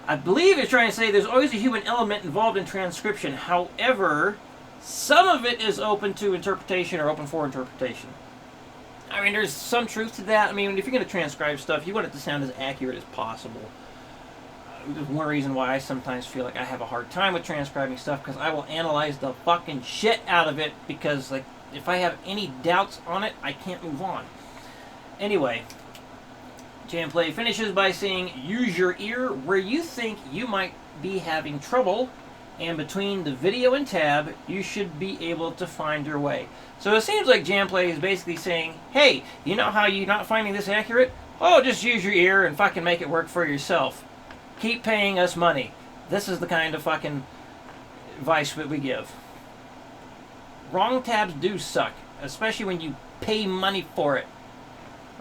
I believe it's trying to say there's always a human element involved in transcription. However, some of it is open to interpretation or open for interpretation. I mean, there's some truth to that. I mean, if you're going to transcribe stuff, you want it to sound as accurate as possible. There's one reason why I sometimes feel like I have a hard time with transcribing stuff, because I will analyze the fucking shit out of it, because, like, if I have any doubts on it, I can't move on. Anyway, JamPlay finishes by saying, use your ear where you think you might be having trouble, and between the video and tab, you should be able to find your way. So it seems like JamPlay is basically saying, hey, you know how you're not finding this accurate? Oh, just use your ear and fucking make it work for yourself. Keep paying us money. This is the kind of fucking advice that we give. Wrong tabs do suck, especially when you pay money for it.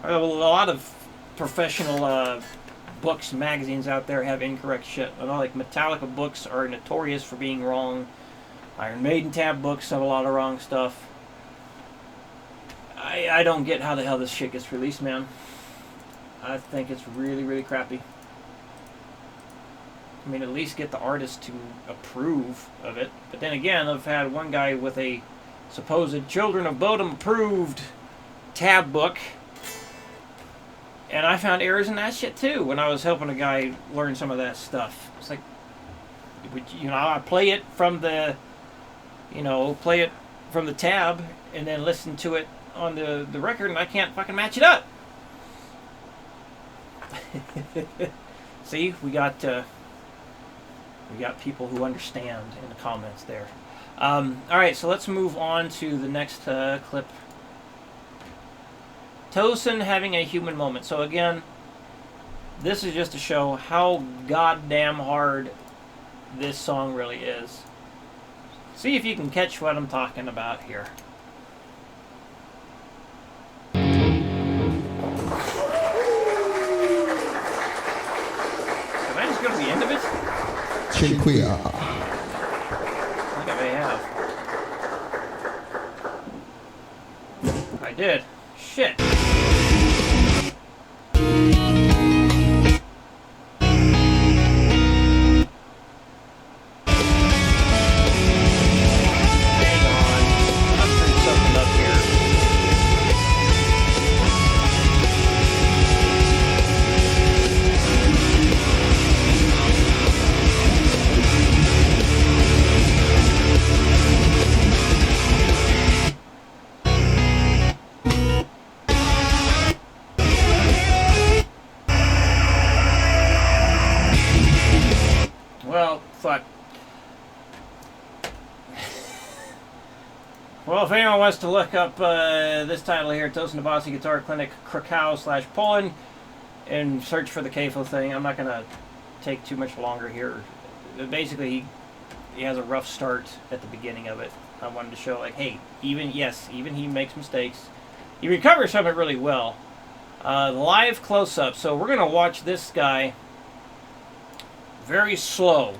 A lot of professional books and magazines out there have incorrect shit. I know, like Metallica books are notorious for being wrong. Iron Maiden tab books have a lot of wrong stuff. I don't get how the hell this shit gets released, man. I think it's really, really crappy. I mean, at least get the artist to approve of it. But then again, I've had one guy with a supposed Children of Bodom approved tab book, and I found errors in that shit too when I was helping a guy learn some of that stuff. It's like, you know, I play it from the, play it from the tab and then listen to it on the record, and I can't fucking match it up. See, we got people who understand in the comments there. All right, so let's move on to the next clip. Tosin having a human moment. So again, this is just to show how goddamn hard this song really is. See if you can catch what I'm talking about here. Did I just go to the end of it? I think I may have. I did. Shit. Well, if anyone wants to look up this title here, Tosin Abasi Guitar Clinic Krakow/Poland, and search for the CAFO thing, I'm not going to take too much longer here. Basically, he has a rough start at the beginning of it. I wanted to show, like, hey, even he makes mistakes. He recovers from it really well. Live close-up. So we're going to watch this guy very slow,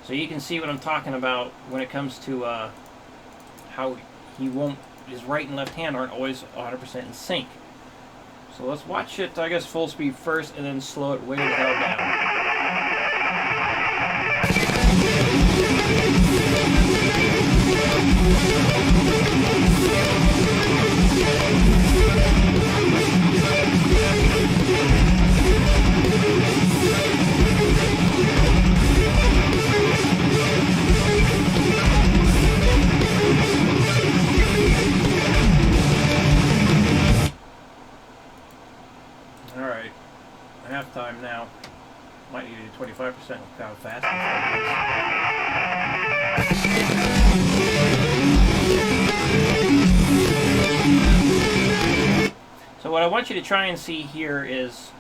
so you can see what I'm talking about when it comes to how his right and left hand aren't always 100% in sync. So let's watch it, I guess, full speed first, and then slow it way the hell down. Alright, halftime now. Might need to do 25% with how fast this is. So what I want you to try and see here is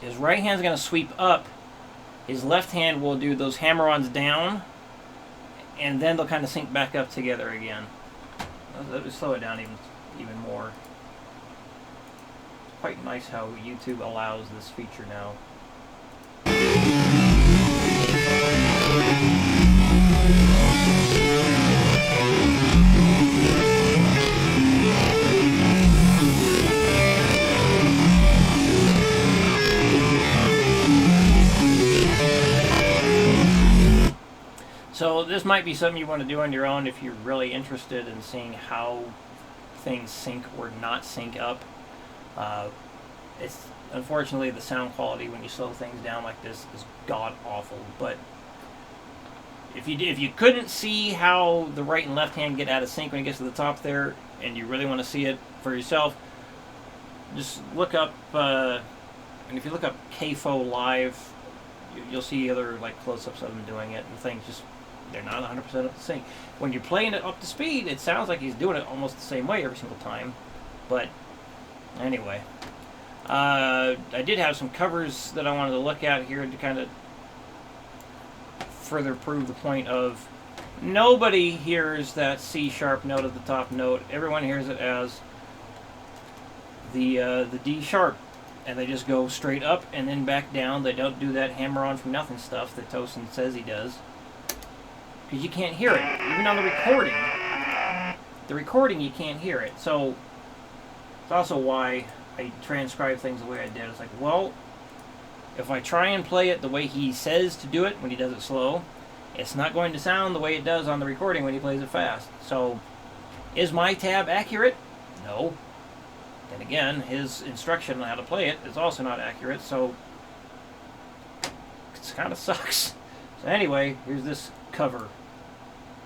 his right hand's going to sweep up, his left hand will do those hammer-ons down, and then they'll kind of sync back up together again. Let's slow it down even more. Quite nice how YouTube allows this feature now. So this might be something you want to do on your own if you're really interested in seeing how things sync or not sync up. It's unfortunately the sound quality when you slow things down like this is god awful. But if you couldn't see how the right and left hand get out of sync when it gets to the top there, and you really want to see it for yourself, just look up. And if you look up CAFO live, you'll see other like close-ups of him doing it, and things just they're not 100% up to sync. When you're playing it up to speed, it sounds like he's doing it almost the same way every single time. But anyway, I did have some covers that I wanted to look at here to kind of further prove the point of nobody hears that C sharp note at the top note. Everyone hears it as the D sharp, and they just go straight up and then back down. They don't do that hammer on from nothing stuff that Tosin says he does, because you can't hear it even on the recording. The recording you can't hear it, so it's also why I transcribe things the way I did. It's like, well, if I try and play it the way he says to do it when he does it slow, it's not going to sound the way it does on the recording when he plays it fast. So, is my tab accurate? No. Then again, his instruction on how to play it is also not accurate, so it kind of sucks. So anyway, here's this cover.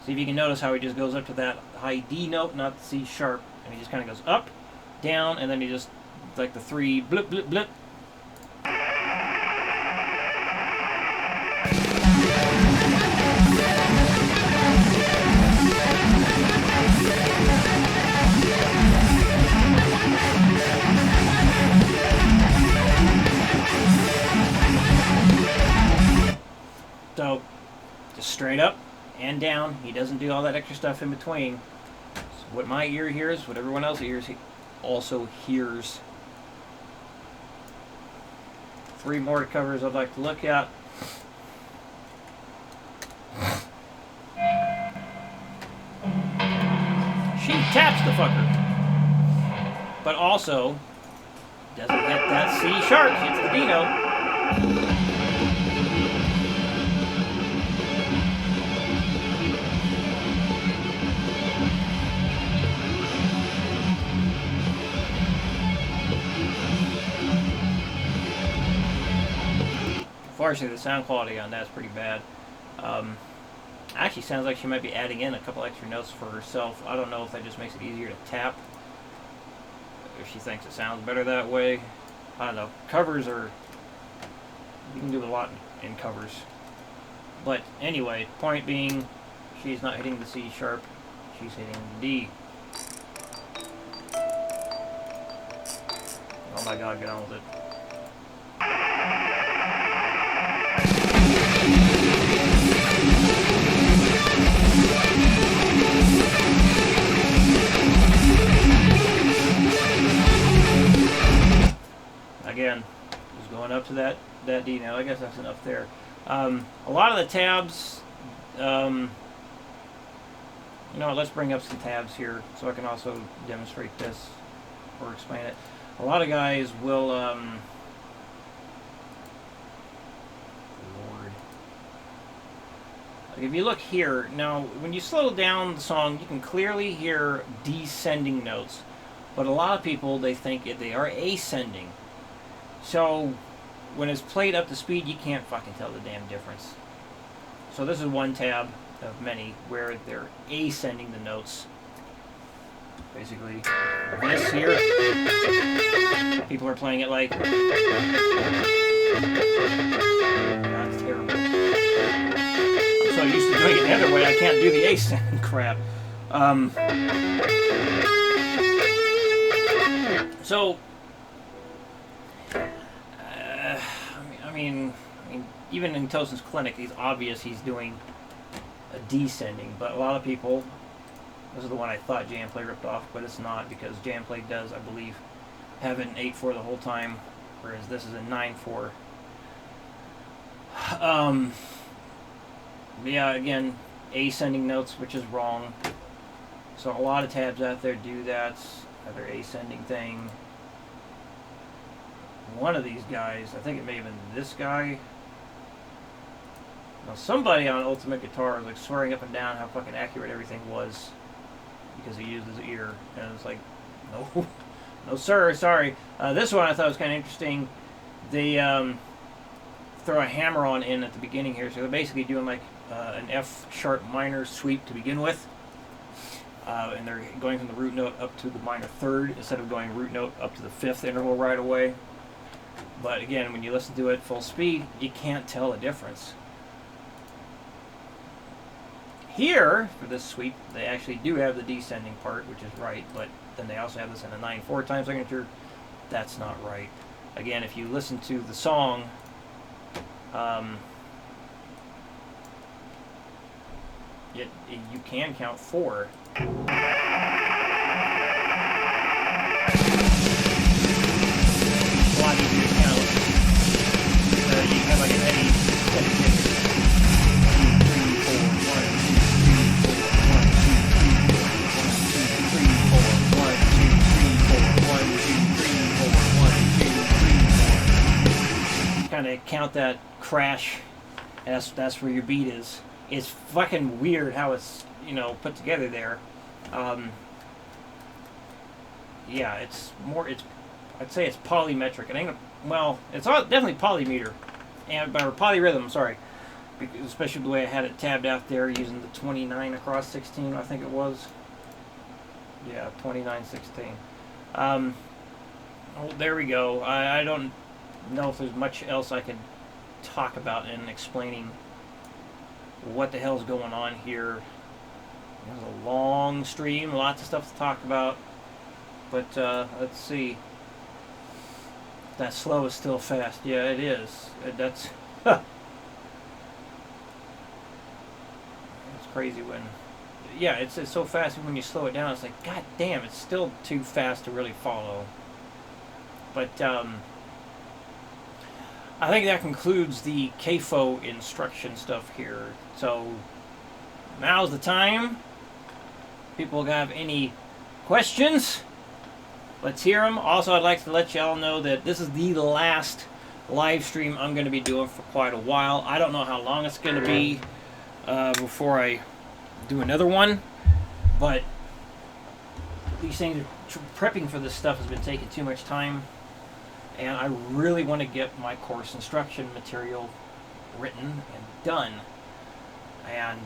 See if you can notice how he just goes up to that high D note, not the C sharp, and he just kind of goes up, down, and then he just, like the three blip, blip, blip. So, just straight up and down. He doesn't do all that extra stuff in between. So what my ear hears, what everyone else hears, he also hears. 3 more covers I'd like to look at. She taps the fucker, but also doesn't hit that C sharp. She hits the D note. Unfortunately, the sound quality on that's pretty bad. Actually sounds like she might be adding in a couple extra notes for herself. I don't know if that just makes it easier to tap, if she thinks it sounds better that way. I don't know. Covers are... you can do a lot in covers. But anyway, point being, she's not hitting the C sharp, she's hitting the D. Oh my god, get on with it. Again, just going up to that D now. I guess that's enough there. A lot of the tabs, you know what, let's bring up some tabs here so I can also demonstrate this or explain it. A lot of guys will, Lord. Like if you look here, now when you slow down the song, you can clearly hear descending notes. But a lot of people, they think they are ascending. So, when it's played up to speed, you can't fucking tell the damn difference. So this is one tab of many where they're ascending the notes. Basically, this here, people are playing it like... that's terrible. I'm so used to doing it the other way, I can't do the ascending crap. So... I mean, even in Tosin's clinic, it's obvious he's doing a descending, but a lot of people, this is the one I thought JamPlay ripped off, but it's not, because JamPlay does, I believe, have an 8/4 the whole time, whereas this is a 9/4. Yeah, again, ascending notes, which is wrong. So a lot of tabs out there do that, other ascending thing. One of these guys, I think it may have been this guy. Now somebody on Ultimate Guitar was like swearing up and down how fucking accurate everything was because he used his ear, and it's like, no, no sir, sorry. This one I thought was kind of interesting. They throw a hammer on in at the beginning here, so they're basically doing like an F sharp minor sweep to begin with, and they're going from the root note up to the minor third instead of going root note up to the 5th interval right away. But again, when you listen to it full speed, you can't tell the difference. Here, for this sweep, they actually do have the descending part, which is right, but then they also have this in a 9/4 time signature. That's not right. Again, if you listen to the song, you can count 4. A lot easier to count. You have like an Eddie steady fingers. 2, 3, 4, 1, 2, 3, 4, 1, 2, 3, 4, 1, 2, 3, 4. Kind of count that crash, and that's where your beat is. It's fucking weird how it's, you know, put together there. Yeah, it's I'd say it's polymetric. It ain't it's definitely polymeter, or polyrhythm. Sorry, because especially the way I had it tabbed out there using the 29 across 16. I think it was. Yeah, 29/16. Oh, there we go. I don't know if there's much else I could talk about in explaining what the hell's going on here. There's a long stream, lots of stuff to talk about. But let's see. That slow is still fast. Yeah, it is. That's it's crazy when. Yeah, it's so fast when you slow it down. It's like, god damn, it's still too fast to really follow. But I think that concludes the CAFO instruction stuff here. So now's the time. People have any questions? Let's hear them. Also, I'd like to let y'all know that this is the last live stream I'm going to be doing for quite a while. I don't know how long it's going to be before I do another one, but these things, prepping for this stuff has been taking too much time, and I really want to get my course instruction material written and done. And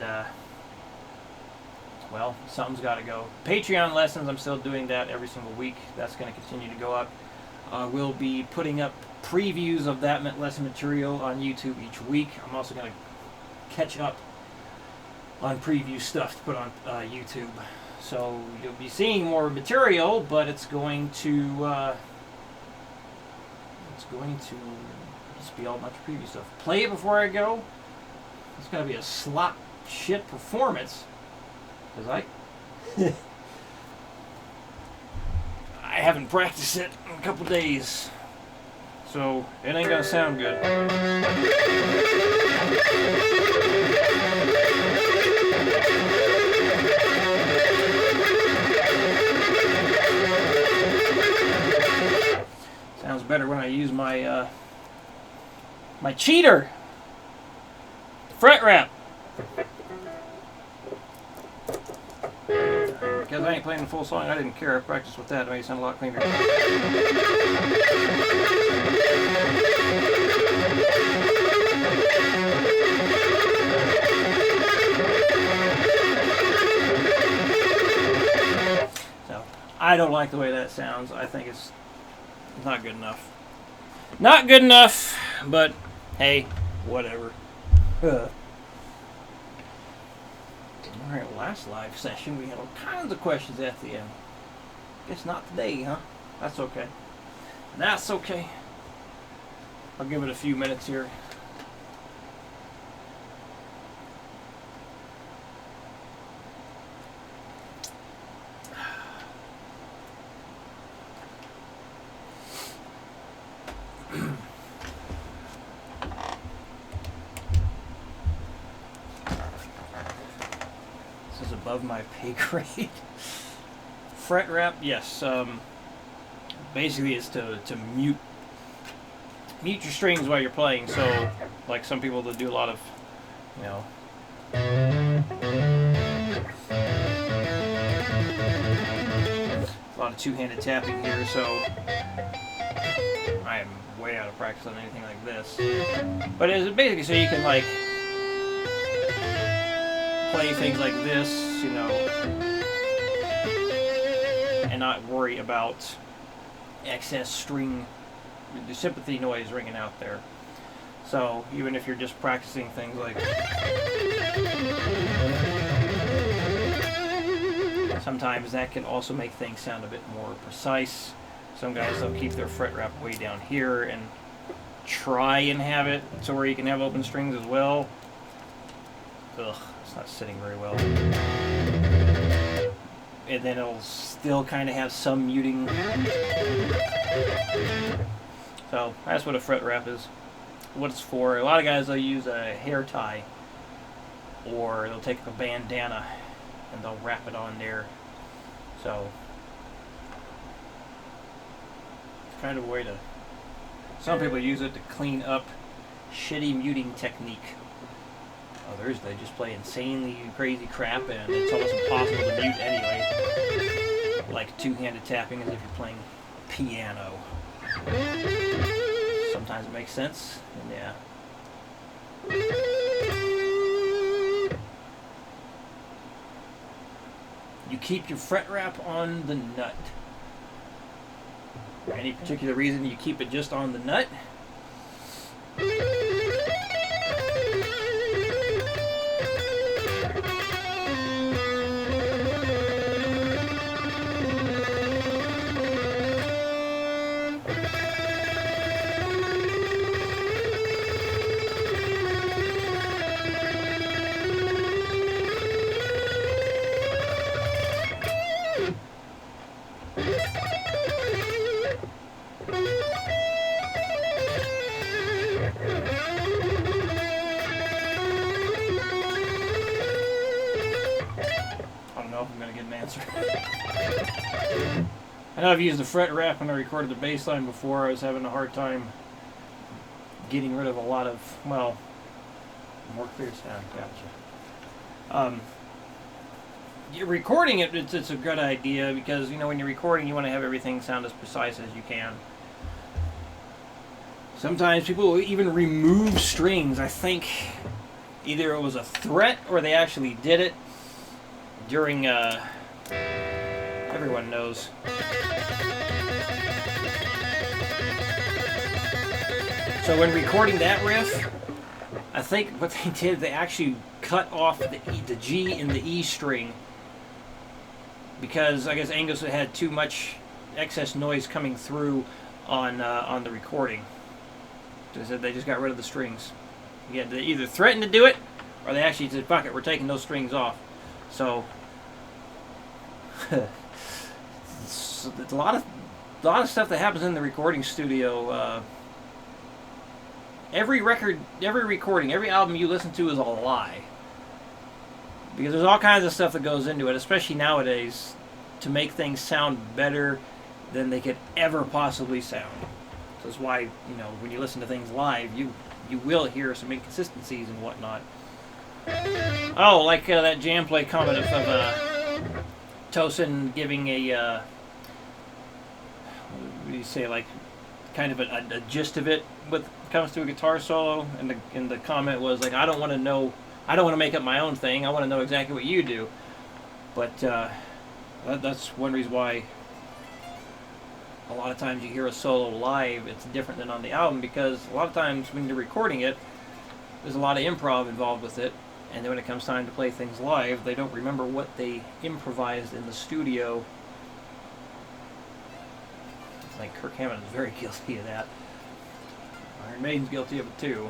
well, something's got to go. Patreon lessons, I'm still doing that every single week. That's going to continue to go up. We'll be putting up previews of that lesson material on YouTube each week. I'm also going to catch up on preview stuff to put on YouTube. So you'll be seeing more material, but it's going to just be all a bunch of preview stuff. Play it before I go. It's going to be a slop shit performance. Because I haven't practiced it in a couple days, so it ain't gonna sound good. Sounds better when I use my my cheater fret wrap. Because I ain't playing the full song, I didn't care. I practiced with that. It made it sound a lot cleaner. So, I don't like the way that sounds. I think it's not good enough. Not good enough, but hey, whatever. Alright, last live session we had all kinds of questions at the end. Guess not today, huh? That's okay. That's okay. I'll give it a few minutes here. Above my pay grade. Fret wrap, yes. Basically, it's to mute your strings while you're playing. So, like some people that do a lot of, you know, a lot of two-handed tapping here. So, I am way out of practice on anything like this. But it's basically so you can like play things like this, you know, and not worry about excess string the sympathy noise ringing out there. So even if you're just practicing things like, sometimes that can also make things sound a bit more precise. Some guys will keep their fret wrap way down here and try and have it so where you can have open strings as well. Ugh, it's not sitting very well. And then it'll still kind of have some muting. So that's what a fret wrap is. What it's for. A lot of guys, they'll use a hair tie, or they'll take a bandana and they'll wrap it on there. So it's kind of a way to, some people use it to clean up shitty muting technique. Others, they just play insanely crazy crap and it's almost impossible to mute anyway. Like two-handed tapping as if you're playing piano. Sometimes it makes sense, and yeah. You keep your fret wrap on the nut. For any particular reason you keep it just on the nut? I know I've used the fret wrap when I recorded the bass line before. I was having a hard time getting rid of a lot of, well, more clear sound. Gotcha. You're recording it, it's a good idea because, you know, when you're recording, you want to have everything sound as precise as you can. Sometimes people will even remove strings. I think either it was a threat or they actually did it during, everyone knows. So when recording that riff, I think what they did, they actually cut off the G and the E string because I guess Angus had too much excess noise coming through on the recording. So they just got rid of the strings. Yeah, they either threatened to do it or they actually said, "Fuck it, we're taking those strings off." So it's a lot of stuff that happens in the recording studio. Every record, every recording, every album you listen to is a lie. Because there's all kinds of stuff that goes into it, especially nowadays, to make things sound better than they could ever possibly sound. So that's why, you know, when you listen to things live, you will hear some inconsistencies and whatnot. Oh, like that JamPlay comment of Tosin giving a, what do you say, like, kind of a gist of it when it comes to a guitar solo, and the comment was like, I don't want to make up my own thing, I want to know exactly what you do. But that's one reason why a lot of times you hear a solo live, it's different than on the album, because a lot of times when you're recording it, there's a lot of improv involved with it, and then when it comes time to play things live, they don't remember what they improvised in the studio. I think Kirk Hammett is very guilty of that. Iron Maiden's guilty of it too.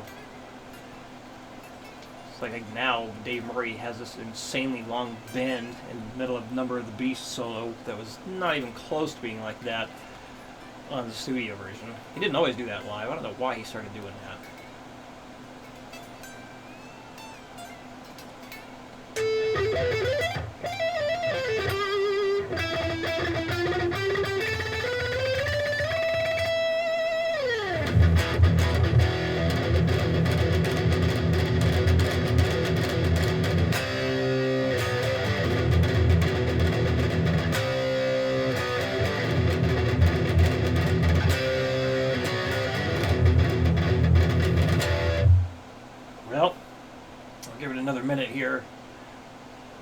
It's like now Dave Murray has this insanely long bend in the middle of Number of the Beast solo that was not even close to being like that on the studio version. He didn't always do that live. I don't know why he started doing that. Well, I'll give it another minute here.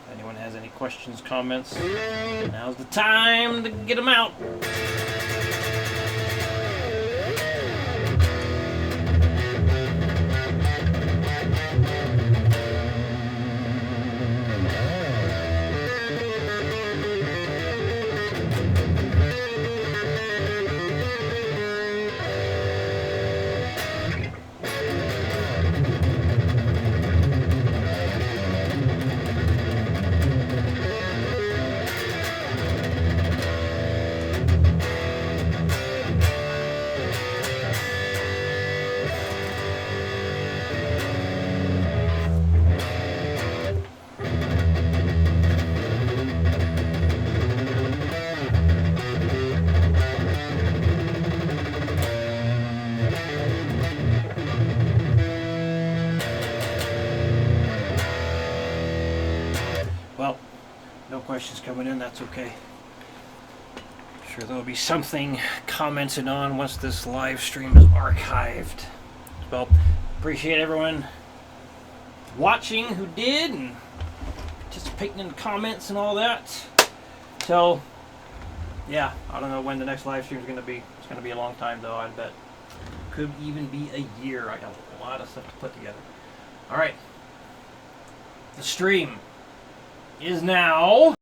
If anyone has any questions, comments, now's the time to get them out. questions coming in, that's okay. Sure there'll be something commented on once this live stream is archived. Well, appreciate everyone watching who did and participating in the comments and all that. So, yeah, I don't know when the next live stream is going to be. It's going to be a long time though, I bet. Could even be a year. I got a lot of stuff to put together. All right. The stream is now